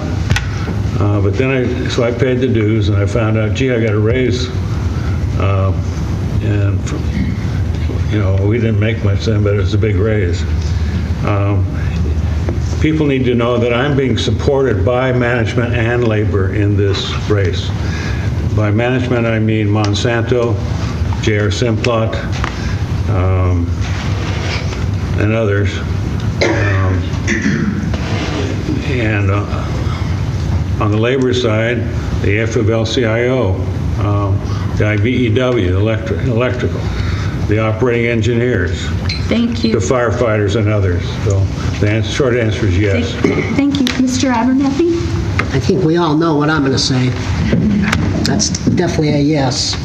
But then so I paid the dues, and I found out, gee, I got a raise. And, you know, we didn't make much then, but it was a big raise. People need to know that I'm being supported by management and labor in this race. By management, I mean Monsanto, J.R. Simplot, and others. And on the labor side, the AFL-CIO, the IBEW, electrical, the operating engineers, Thank you. the firefighters, and others. So the short answer is yes. Thank you. Mr. Abernathy? I think we all know what I'm going to say. That's definitely a yes.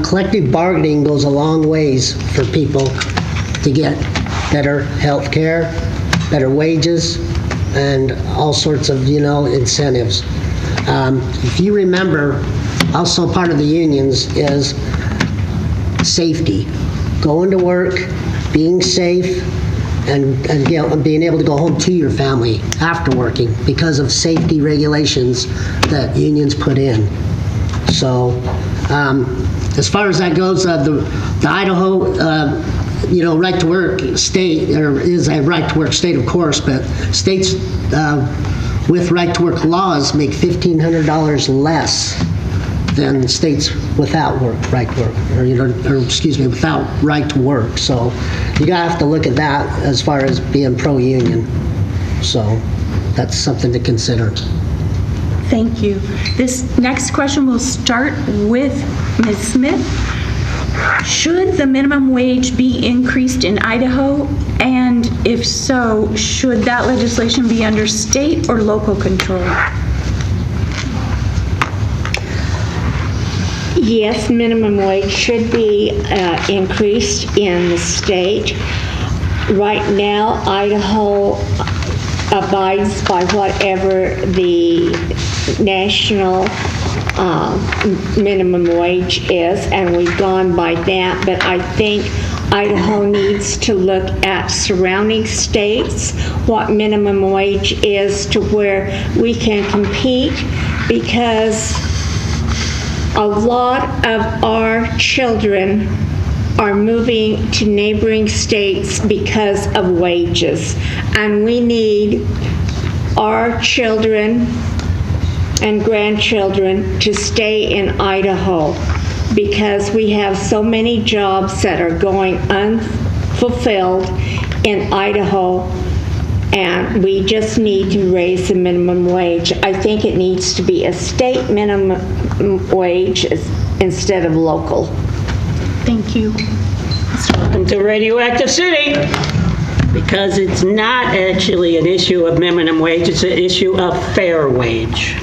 Collective bargaining goes a long ways for people to get better health care, better wages, and all sorts of, incentives. If you remember, also part of the unions is safety. Going to work, being safe, and being able to go home to your family after working because of safety regulations that unions put in. So as far as that goes, the Idaho right to work state, or is a right to work state, of course, but states with right to work laws make $1,500 less than states without right to work, without right to work. So you gotta have to look at that as far as being pro-union. So that's something to consider. Thank you. This next question will start with Ms. Smith. Should the minimum wage be increased in Idaho? And if so, should that legislation be under state or local control? Yes, minimum wage should be increased in the state. Right now, Idaho abides by whatever the national minimum wage is, and we've gone by that, but I think Idaho needs to look at surrounding states, what minimum wage is, to where we can compete, because a lot of our children are moving to neighboring states because of wages, and we need our children and grandchildren to stay in Idaho, because we have so many jobs that are going unfulfilled in Idaho, and we just need to raise the minimum wage. I think it needs to be a state minimum wage instead of local. Thank you. Welcome to Radioactive City, because it's not actually an issue of minimum wage, it's an issue of fair wage.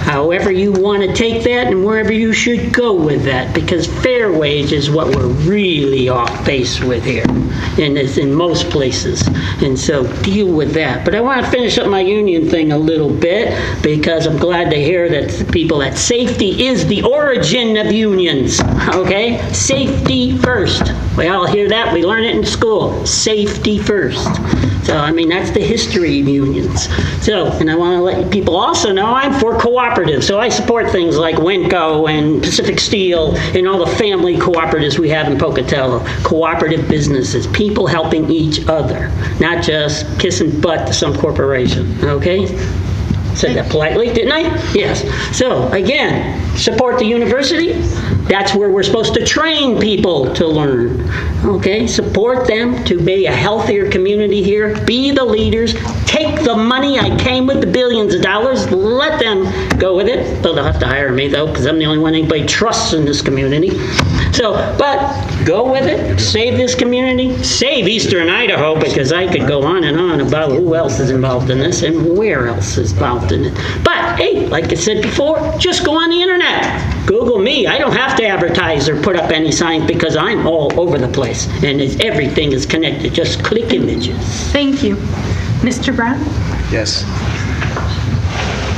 However you want to take that and wherever you should go with that, because fair wage is what we're really off base with here, and it's in most places. And so deal with that. But I want to finish up my union thing a little bit, because I'm glad to hear that safety is the origin of unions, okay? Safety first. We all hear that, we learn it in school. Safety first. So, that's the history of unions. So, and I want to let people also know I'm for cooperatives. So I support things like Winco and Pacific Steel and all the family cooperatives we have in Pocatello. Cooperative businesses, people helping each other, not just kissing butt to some corporation, okay? Said that politely, didn't I? Yes. So, again, support the university. That's where we're supposed to train people to learn. Okay? Support them to be a healthier community here. Be the leaders. Take the money I came with, the billions of dollars. Let them go with it. They'll have to hire me, though, because I'm the only one anybody trusts in this community. So, but go with it. Save this community. Save Eastern Idaho, because I could go on and on about who else is involved in this and where else is involved in it. But, hey, like I said before, just go on the internet. Google me. I don't have to to advertise or put up any signs because I'm all over the place and everything is connected. Just click images. Thank you. Mr. Brown? Yes.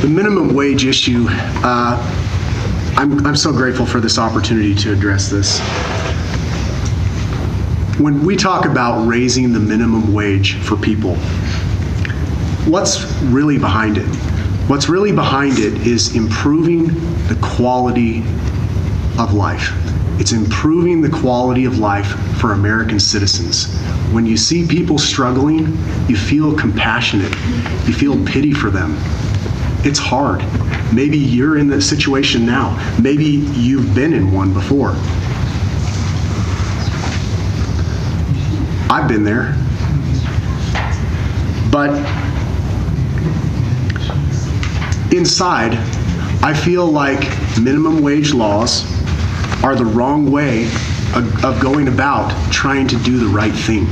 The minimum wage issue, I'm so grateful for this opportunity to address this. When we talk about raising the minimum wage for people, what's really behind it? What's really behind it is improving the quality of life. It's improving the quality of life for American citizens. When you see people struggling, you feel compassionate. You feel pity for them. It's hard. Maybe you're in that situation now. Maybe you've been in one before. I've been there. But inside, I feel like minimum wage laws are the wrong way of going about trying to do the right thing.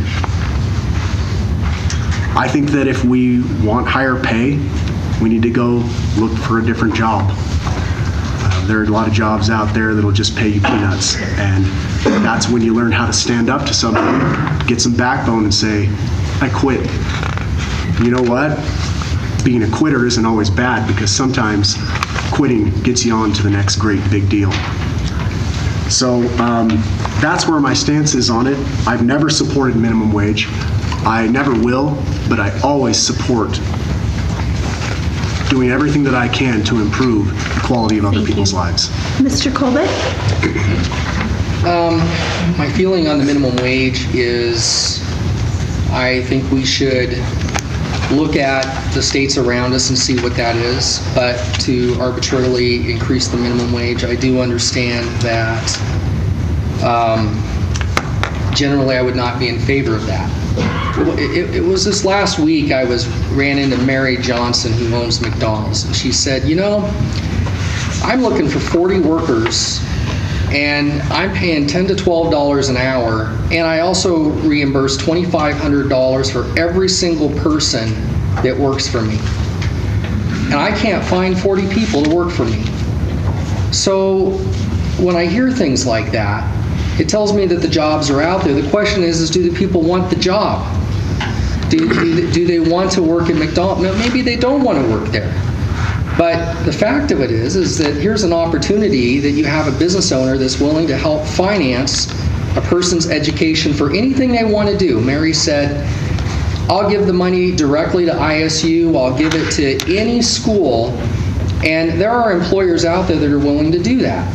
I think that if we want higher pay, we need to go look for a different job. There are a lot of jobs out there that'll just pay you peanuts, and that's when you learn how to stand up to something, get some backbone and say, I quit. You know what? Being a quitter isn't always bad, because sometimes quitting gets you on to the next great big deal. So that's where my stance is on it. I've never supported minimum wage. I never will, but I always support doing everything that I can to improve the quality of other people's lives. Mr. Colbert? My feeling on the minimum wage is I think we should look at the states around us and see what that is, but to arbitrarily increase the minimum wage, I do understand that generally I would not be in favor of that. It was this last week I ran into Mary Johnson, who owns McDonald's, and she said, you know, I'm looking for 40 workers and I'm paying $10 to $12 an hour, and I also reimburse $2,500 for every single person that works for me. And I can't find 40 people to work for me. So when I hear things like that, it tells me that the jobs are out there. The question is do the people want the job? Do they want to work at McDonald's? No, maybe they don't want to work there. But the fact of it is that here's an opportunity that you have a business owner that's willing to help finance a person's education for anything they want to do. Mary said, I'll give the money directly to ISU, I'll give it to any school, and there are employers out there that are willing to do that.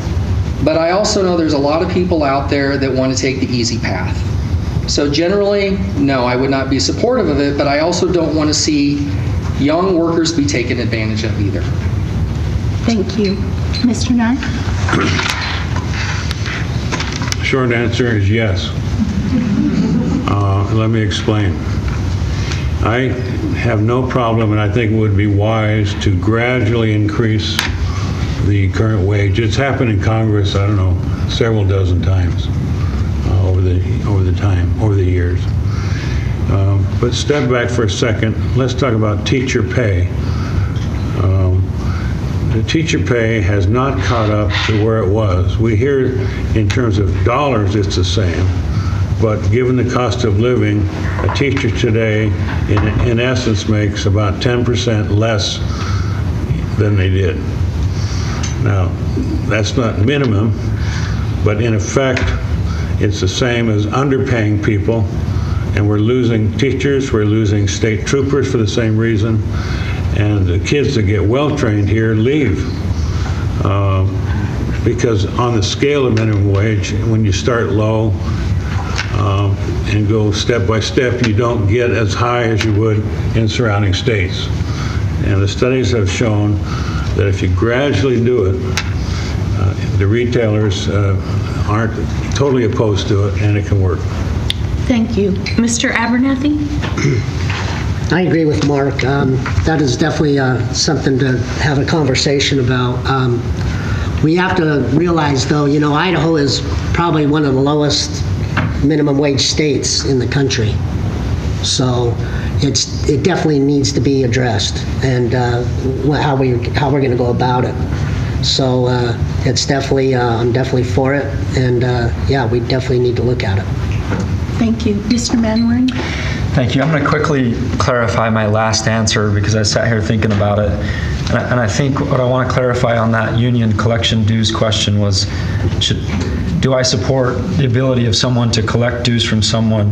But I also know there's a lot of people out there that want to take the easy path. So generally, no, I would not be supportive of it, but I also don't want to see young workers be taken advantage of either. Thank you. Mr. Nye? Short answer is yes. Let me explain. I have no problem, and I think it would be wise to gradually increase the current wage. It's happened in Congress, I don't know, several dozen times over the years. But step back for a second. Let's talk about teacher pay. The teacher pay has not caught up to where it was. We hear in terms of dollars it's the same, but given the cost of living, a teacher today in essence makes about 10% less than they did. Now, that's not minimum, but in effect, it's the same as underpaying people, and we're losing teachers, we're losing state troopers for the same reason, and the kids that get well-trained here leave. Because on the scale of minimum wage, when you start low and go step by step, you don't get as high as you would in surrounding states. And the studies have shown that if you gradually do it, the retailers aren't totally opposed to it, and it can work. Thank you. Mr. Abernathy? I agree with Mark. That is definitely something to have a conversation about. We have to realize, though, you know, Idaho is probably one of the lowest minimum wage states in the country. So it definitely needs to be addressed, and how we're going to go about it. So it's definitely, I'm definitely for it, and yeah, we definitely need to look at it. Thank you. Mr. Manwaring? Thank you. I'm going to quickly clarify my last answer because I sat here thinking about it. And I think what I want to clarify on that union collection dues question was, do I support the ability of someone to collect dues from someone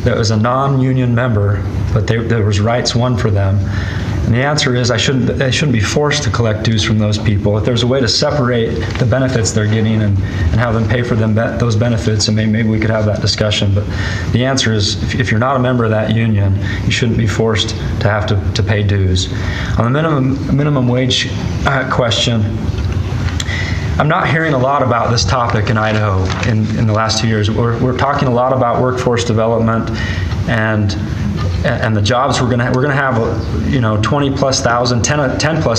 that was a non-union member, but there was rights won for them? And the answer is they shouldn't be forced to collect dues from those people. If there's a way to separate the benefits they're getting and have them pay for those benefits, and maybe we could have that discussion. But the answer is, if you're not a member of that union, you shouldn't be forced to have to pay dues. On the minimum wage question, I'm not hearing a lot about this topic in Idaho in the last 2 years. We're talking a lot about workforce development and the jobs we're going to have, 10 plus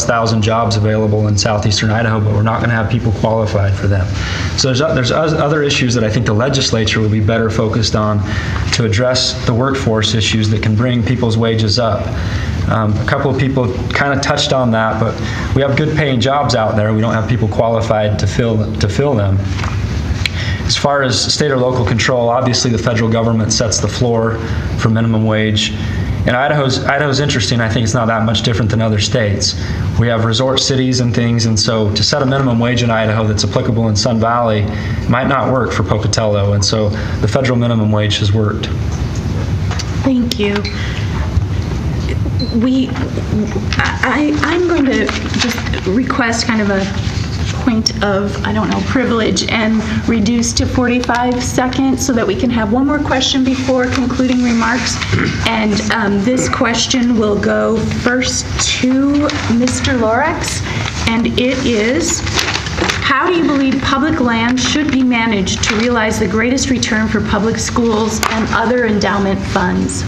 thousand jobs available in southeastern Idaho, but we're not going to have people qualified for them. So there's other issues that I think the legislature will be better focused on to address the workforce issues that can bring people's wages up. A couple of people kind of touched on that, but we have good paying jobs out there. We don't have people qualified to fill them. As far as state or local control, obviously the federal government sets the floor for minimum wage. And Idaho's interesting. I think it's not that much different than other states. We have resort cities and things, and so to set a minimum wage in Idaho that's applicable in Sun Valley might not work for Pocatello, and so the federal minimum wage has worked. Thank you. I'm going to just request kind of a point of, privilege and reduce to 45 seconds so that we can have one more question before concluding remarks. And this question will go first to Mr. Lorax, and it is, how do you believe public land should be managed to realize the greatest return for public schools and other endowment funds?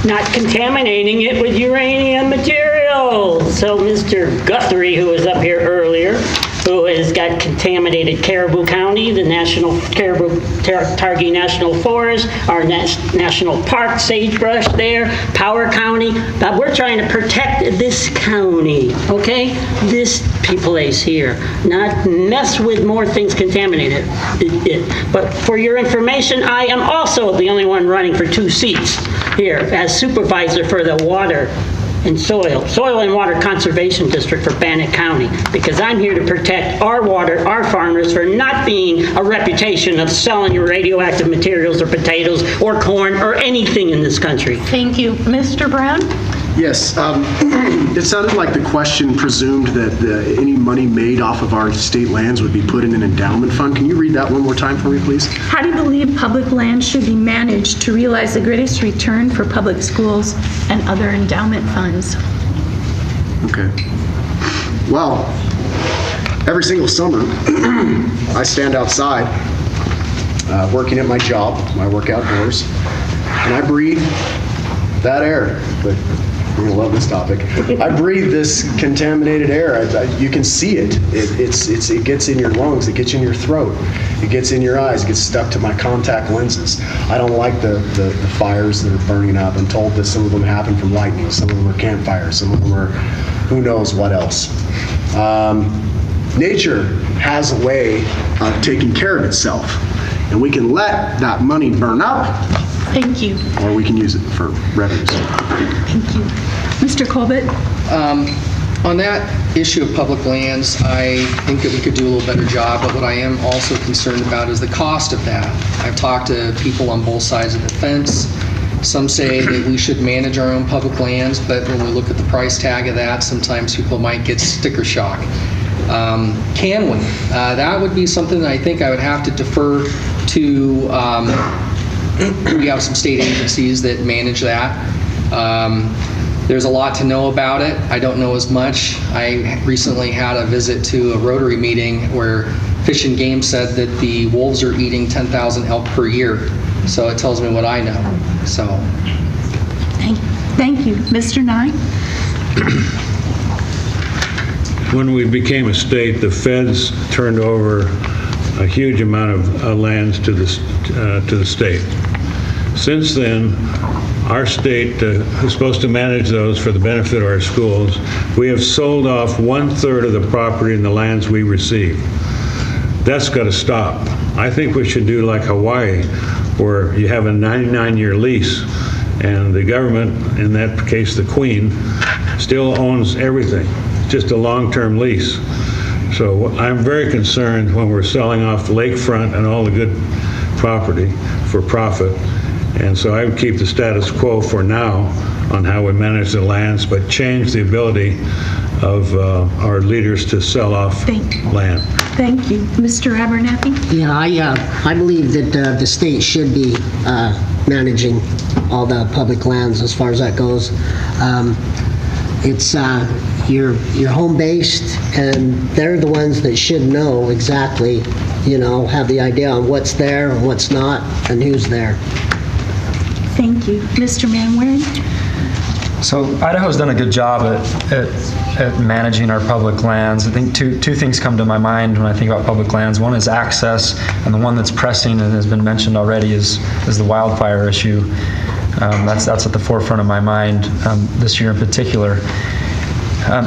Not contaminating it with uranium material. So Mr. Guthrie, who was up here earlier, who has got contaminated Caribou County, the National Caribou Targhee National Forest, our national park, sagebrush there, Power County. But we're trying to protect this county, okay? This place here, not mess with more things contaminated. But for your information, I am also the only one running for 2 seats here as supervisor for the Soil and Water Conservation District for Bannock County, because I'm here to protect our water, our farmers, for not being a reputation of selling your radioactive materials or potatoes or corn or anything in this country. Thank you. Mr. Brown? Yes, it sounded like the question presumed that any money made off of our state lands would be put in an endowment fund. Can you read that one more time for me, please? How do you believe public land should be managed to realize the greatest return for public schools and other endowment funds? Okay. Well, every single summer, I stand outside working at my job, my work outdoors, and I breathe that air. But you're gonna love this topic. I breathe this contaminated air. You can see it. It gets in your lungs. It gets in your throat. It gets in your eyes. It gets stuck to my contact lenses. I don't like the fires that are burning up. I'm told that some of them happen from lightning. Some of them are campfires. Some of them are who knows what else. Nature has a way of taking care of itself, and we can let that money burn up. Thank you. Or we can use it for revenues. Thank you. Mr. Colbert? On that issue of public lands, I think that we could do a little better job, but what I am also concerned about is the cost of that. I've talked to people on both sides of the fence. Some say that we should manage our own public lands, but when we look at the price tag of that, sometimes people might get sticker shock. Can we? That would be something that I think I would have to defer to we have some state agencies that manage that. There's a lot to know about it. I don't know as much. I recently had a visit to a Rotary meeting where Fish and Game said that the wolves are eating 10,000 elk per year. So it tells me what I know. So. Thank you. Mr. Nye? When we became a state, the feds turned over a huge amount of lands to the state. Since then, our state is supposed to manage those for the benefit of our schools. We have sold off 1/3 of the property and the lands we receive. That's got to stop. I think we should do like Hawaii, where you have a 99-year lease, and the government, in that case the Queen, still owns everything. It's just a long-term lease. So I'm very concerned when we're selling off the lakefront and all the good property for profit. And so I would keep the status quo for now on how we manage the lands, but change the ability of our leaders to sell off land. Thank you. Mr. Abernathy? Yeah, I believe that the state should be managing all the public lands as far as that goes. It's you're home-based, and they're the ones that should know exactly, have the idea on what's there and what's not and who's there. Thank you. Mr. Manwaring? So Idaho's done a good job at managing our public lands. I think two things come to my mind when I think about public lands. One is access, and the one that's pressing and has been mentioned already is the wildfire issue. That's at the forefront of my mind this year in particular.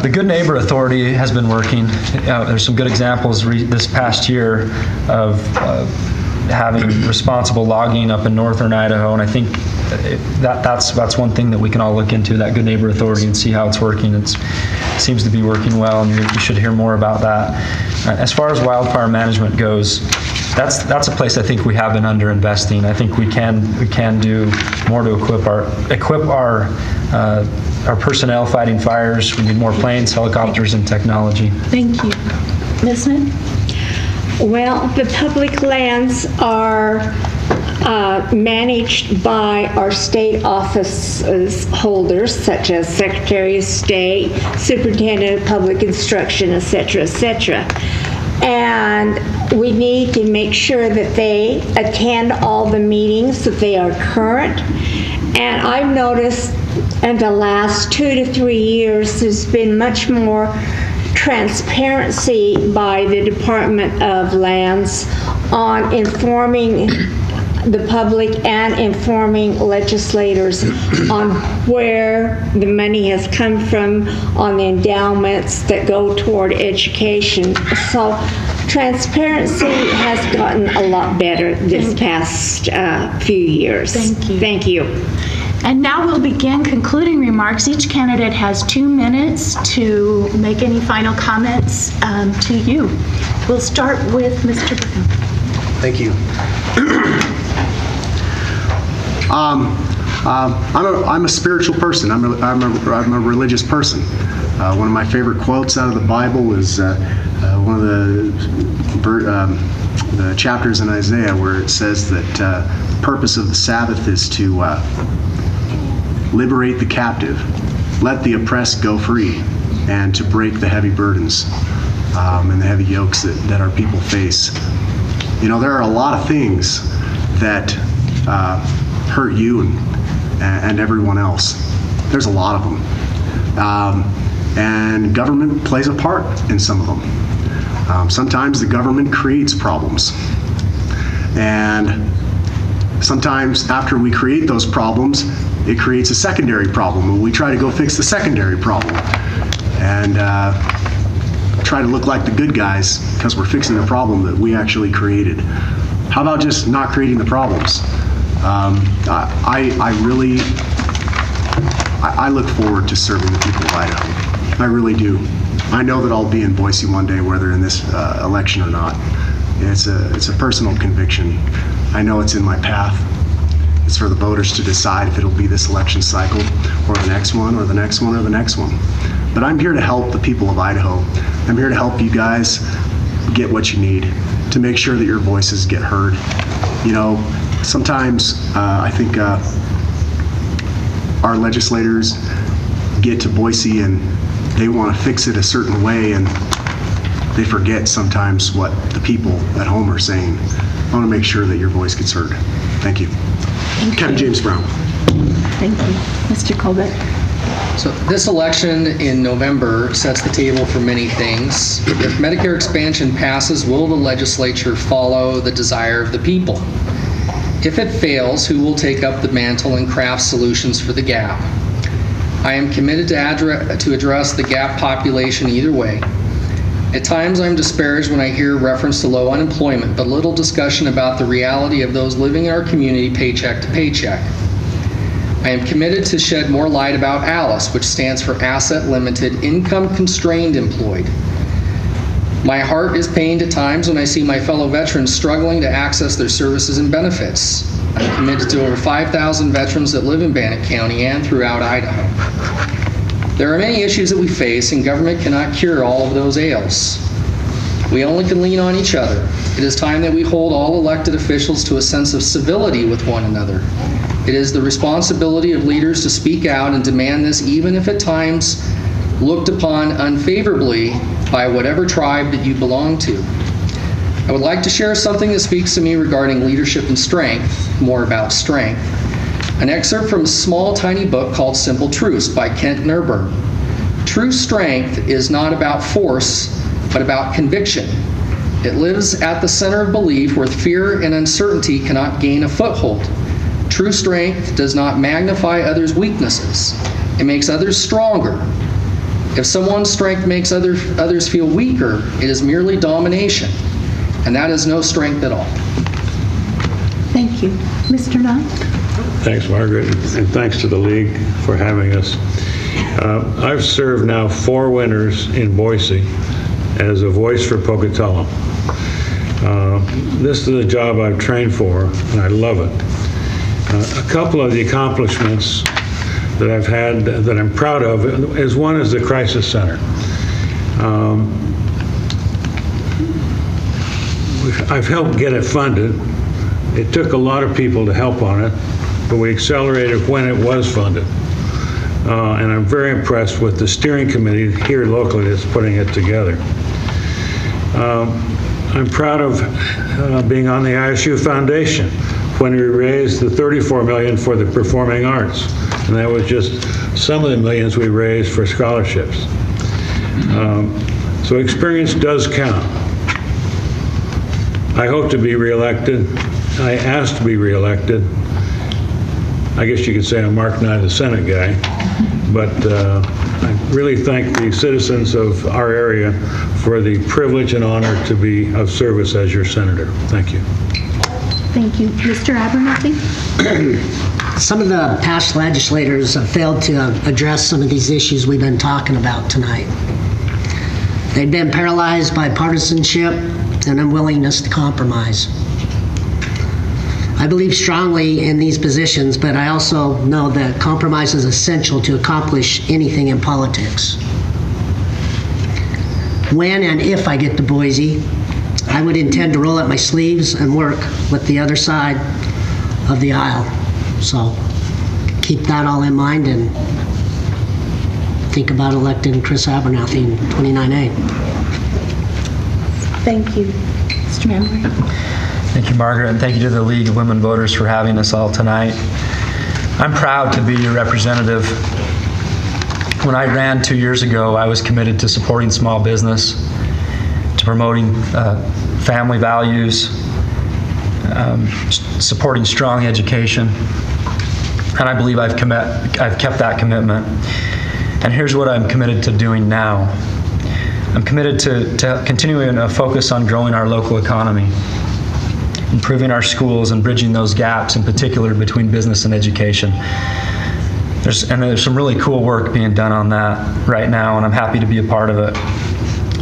The Good Neighbor Authority has been working. There's some good examples this past year of having responsible logging up in northern Idaho, and I think that's one thing that we can all look into, that Good Neighbor Authority, and see how it's working. It seems to be working well, and you should hear more about that. As far as wildfire management goes, that's a place I think we have been underinvesting. I think we can do more to equip our personnel fighting fires. We need more planes, helicopters, and technology. Thank you. Ms. Smith? Well, the public lands are managed by our state office holders, such as Secretary of State, Superintendent of Public Instruction, et cetera, and we need to make sure that they attend all the meetings, that they are current. And I've noticed in the last 2 to 3 years, there's been much more transparency by the Department of Lands on informing the public and informing legislators on where the money has come from, on the endowments that go toward education. So transparency has gotten a lot better this past few years. Thank you. Thank you. And now we'll begin concluding remarks. Each candidate has 2 minutes to make any final comments to you. We'll start with Mr. Brown. Thank you. I'm a spiritual person. I'm a religious person. One of my favorite quotes out of the Bible is one of the chapters in Isaiah where it says that the purpose of the Sabbath is to liberate the captive, let the oppressed go free, and to break the heavy burdens and the heavy yokes that our people face. There are a lot of things that hurt you and everyone else. There's a lot of them. And government plays a part in some of them. Sometimes the government creates problems. And sometimes after we create those problems, it creates a secondary problem, and we try to go fix the secondary problem. And try to look like the good guys because we're fixing a problem that we actually created. How about just not creating the problems? I look forward to serving the people of Idaho. I really do. I know that I'll be in Boise one day, whether in this election or not. It's a personal conviction. I know it's in my path. It's for the voters to decide if it'll be this election cycle or the next one or the next one or the next one. But I'm here to help the people of Idaho. I'm here to help you guys get what you need, to make sure that your voices get heard. Sometimes I think our legislators get to Boise and they want to fix it a certain way, and they forget sometimes what the people at home are saying. I want to make sure that your voice gets heard. Thank you. Kevin James Brown. Thank you. Mr. Colbert. So this election in November sets the table for many things. If Medicare expansion passes, will the legislature follow the desire of the people? If it fails, who will take up the mantle and craft solutions for the gap? I am committed to address the gap population either way. At times, I'm disparaged when I hear reference to low unemployment, but little discussion about the reality of those living in our community paycheck to paycheck. I am committed to shed more light about ALICE, which stands for Asset Limited Income Constrained Employed. My heart is pained at times when I see my fellow veterans struggling to access their services and benefits. I'm committed to over 5,000 veterans that live in Bannock County and throughout Idaho. There are many issues that we face, and government cannot cure all of those ails. We only can lean on each other. It is time that we hold all elected officials to a sense of civility with one another. It is the responsibility of leaders to speak out and demand this, even if at times looked upon unfavorably by whatever tribe that you belong to. I would like to share something that speaks to me regarding leadership and strength, more about strength. An excerpt from a small, tiny book called Simple Truths by Kent Nerburn. True strength is not about force, but about conviction. It lives at the center of belief where fear and uncertainty cannot gain a foothold. True strength does not magnify others' weaknesses. It makes others stronger. If someone's strength makes others feel weaker, it is merely domination, and that is no strength at all. Thank you. Mr. Nunn? Thanks, Margaret, and thanks to the League for having us. I've served now 4 winters in Boise as a voice for Pocatello. This is a job I've trained for, and I love it. A couple of the accomplishments that I've had that I'm proud of is one is the Crisis Center. I've helped get it funded. It took a lot of people to help on it, but we accelerated when it was funded. And I'm very impressed with the steering committee here locally that's putting it together. I'm proud of being on the ISU Foundation when we raised the $34 million for the performing arts. And that was just some of the millions we raised for scholarships. So experience does count. I hope to be reelected. I asked to be reelected. I guess you could say I'm Mark Nye, the Senate guy. But I really thank the citizens of our area for the privilege and honor to be of service as your senator. Thank you. Thank you. Mr. Abernathy? Some of the past legislators have failed to address some of these issues we've been talking about tonight. They've been paralyzed by partisanship and unwillingness to compromise. I believe strongly in these positions, but I also know that compromise is essential to accomplish anything in politics. When and if I get to Boise, I would intend to roll up my sleeves and work with the other side of the aisle. So keep that all in mind and think about electing Chris Abernathy in 29A. Thank you. Mr. Manley? Thank you, Margaret, and thank you to the League of Women Voters for having us all tonight. I'm proud to be your representative. When I ran 2 years ago, I was committed to supporting small business, to promoting family values, supporting strong education, and I believe I've kept that commitment. And here's what I'm committed to doing now. I'm committed to continuing a focus on growing our local economy, improving our schools and bridging those gaps, in particular between business and education. There's some really cool work being done on that right now, and I'm happy to be a part of it.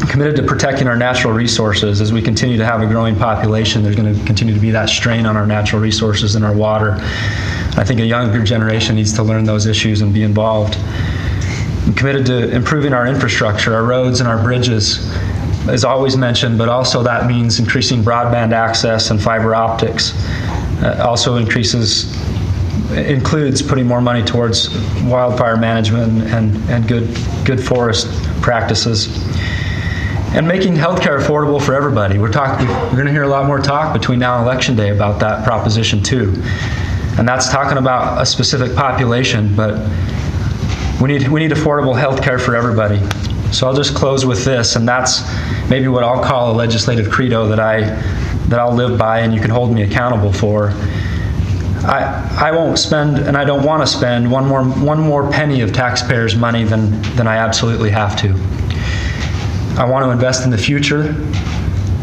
I'm committed to protecting our natural resources. As we continue to have a growing population, there's going to continue to be that strain on our natural resources and our water. I think a younger generation needs to learn those issues and be involved. I'm committed to improving our infrastructure, our roads and our bridges, is always mentioned, but also that means increasing broadband access and fiber optics. Also includes putting more money towards wildfire management and good forest practices. And making healthcare affordable for everybody. We're going to hear a lot more talk between now and Election Day about that proposition too. And that's talking about a specific population, but we need affordable healthcare for everybody. So I'll just close with this, and that's maybe what I'll call a legislative credo that I'll live by and you can hold me accountable for. I won't spend, and I don't want to spend one more penny of taxpayers' money than I absolutely have to. I want to invest in the future.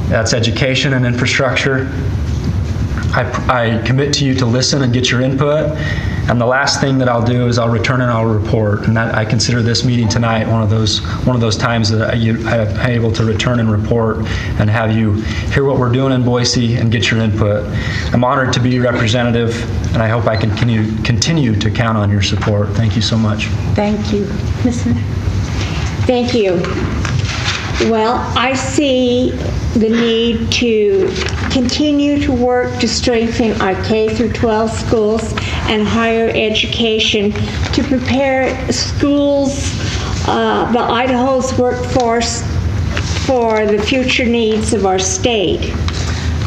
That's education and infrastructure. I commit to you to listen and get your input. And the last thing that I'll do is I'll return and I'll report. And that, I consider this meeting tonight one of those times that I'm able to return and report and have you hear what we're doing in Boise and get your input. I'm honored to be your representative, and I hope I can continue to count on your support. Thank you so much. Thank you. Ms. Smith? Thank you. Well, I see the need to continue to work to strengthen our K through 12 schools and higher education to prepare schools, the Idaho's workforce for the future needs of our state.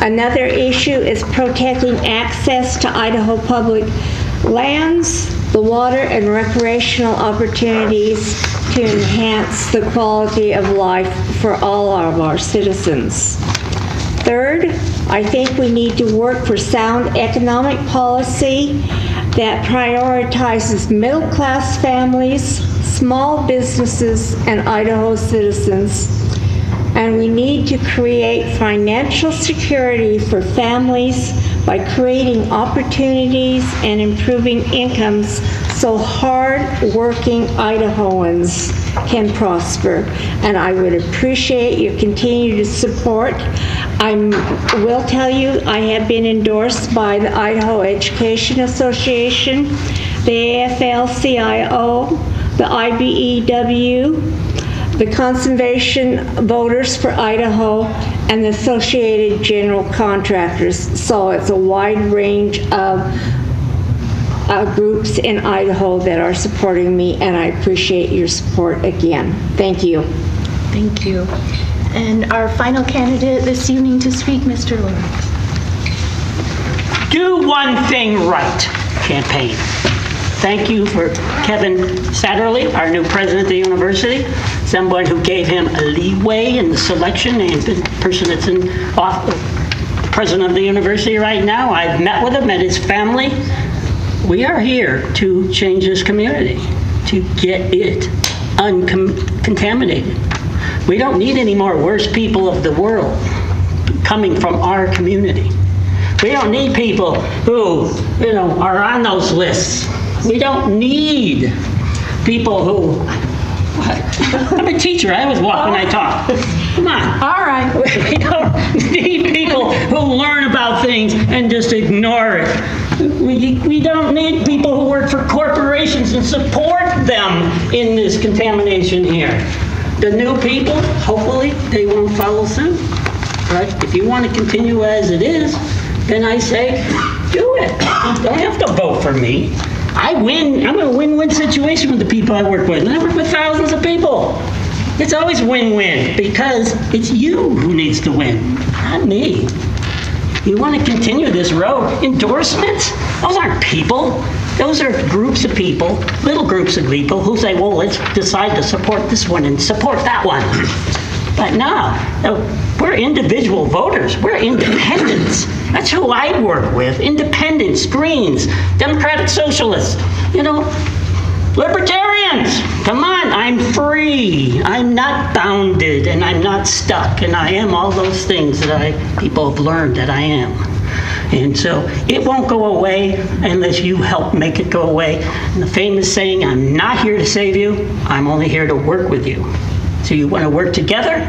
Another issue is protecting access to Idaho public lands, the water and recreational opportunities to enhance the quality of life for all of our citizens. Third, I think we need to work for sound economic policy that prioritizes middle-class families, small businesses, and Idaho citizens. And we need to create financial security for families by creating opportunities and improving incomes so hard-working Idahoans can prosper. And I would appreciate your continued support. I will tell you, I have been endorsed by the Idaho Education Association, the AFL-CIO, the IBEW, the Conservation Voters for Idaho, and the Associated General Contractors. So it's a wide range of groups in Idaho that are supporting me, and I appreciate your support again. Thank you. Thank you. And our final candidate this evening to speak, Mr. Lawrence. Do one thing right campaign. Thank you for Kevin Satterley, our new president of the university, someone who gave him a leeway in the selection, and the person that's in office, president of the university right now. I've met with him and his family. We are here to change this community, to get it uncontaminated. We don't need any more worse people of the world coming from our community. We don't need people who, are on those lists. We don't need people who, I'm a teacher, I always walk when I talk. Come on. All right. We don't need people who learn about things and just ignore it. We don't need people who work for corporations and support them in this contamination here. The new people, hopefully, they won't follow suit. But if you want to continue as it is, then I say, do it. You don't have to vote for me. I win. I'm in a win-win situation with the people I work with. And I work with thousands of people. It's always win-win because it's you who needs to win, not me. You want to continue this road. Endorsements? Those aren't people. Those are groups of people, little groups of people who say, well, let's decide to support this one and support that one. But no, we're individual voters. We're independents. That's who I work with. Independents, Greens, Democratic Socialists, libertarians. Come on, I'm free. I'm not bounded and I'm not stuck. And I am all those things that people have learned that I am. And so it won't go away unless you help make it go away. And the famous saying, I'm not here to save you, I'm only here to work with you. So you want to work together,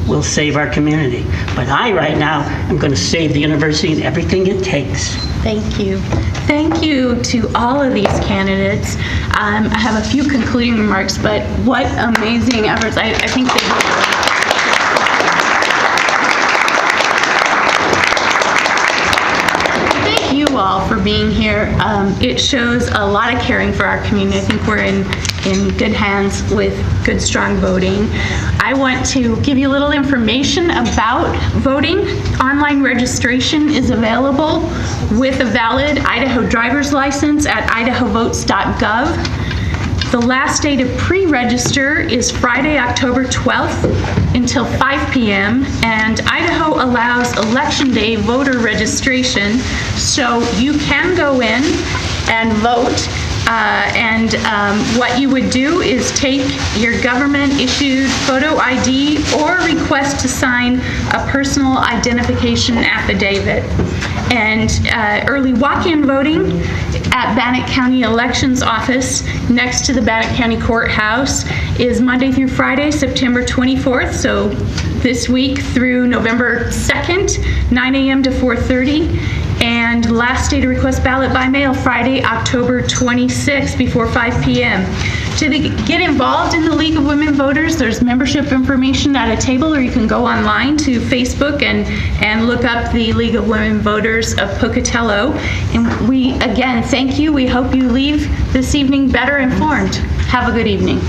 we'll save our community. But right now, I'm going to save the university and everything it takes. Thank you. Thank you to all of these candidates. I have a few concluding remarks, but what amazing efforts. I think they you all for being here. It shows a lot of caring for our community. I think we're in good hands with good, strong voting. I want to give you a little information about voting. Online registration is available with a valid Idaho driver's license at idahovotes.gov. The last day to pre-register is Friday, October 12th until 5 p.m. and Idaho allows Election Day voter registration, so you can go in and vote. What you would do is take your government-issued photo ID or request to sign a personal identification affidavit. And early walk-in voting at Bannock County Elections Office next to the Bannock County Courthouse is Monday through Friday, September 24th, so this week through November 2nd, 9 a.m. to 4:30. And last day to request ballot by mail, Friday, October 26th before 5 p.m. To get involved in the League of Women Voters, there's membership information at a table, or you can go online to Facebook and look up the League of Women Voters of Pocatello. And we, again, thank you. We hope you leave this evening better informed. Have a good evening.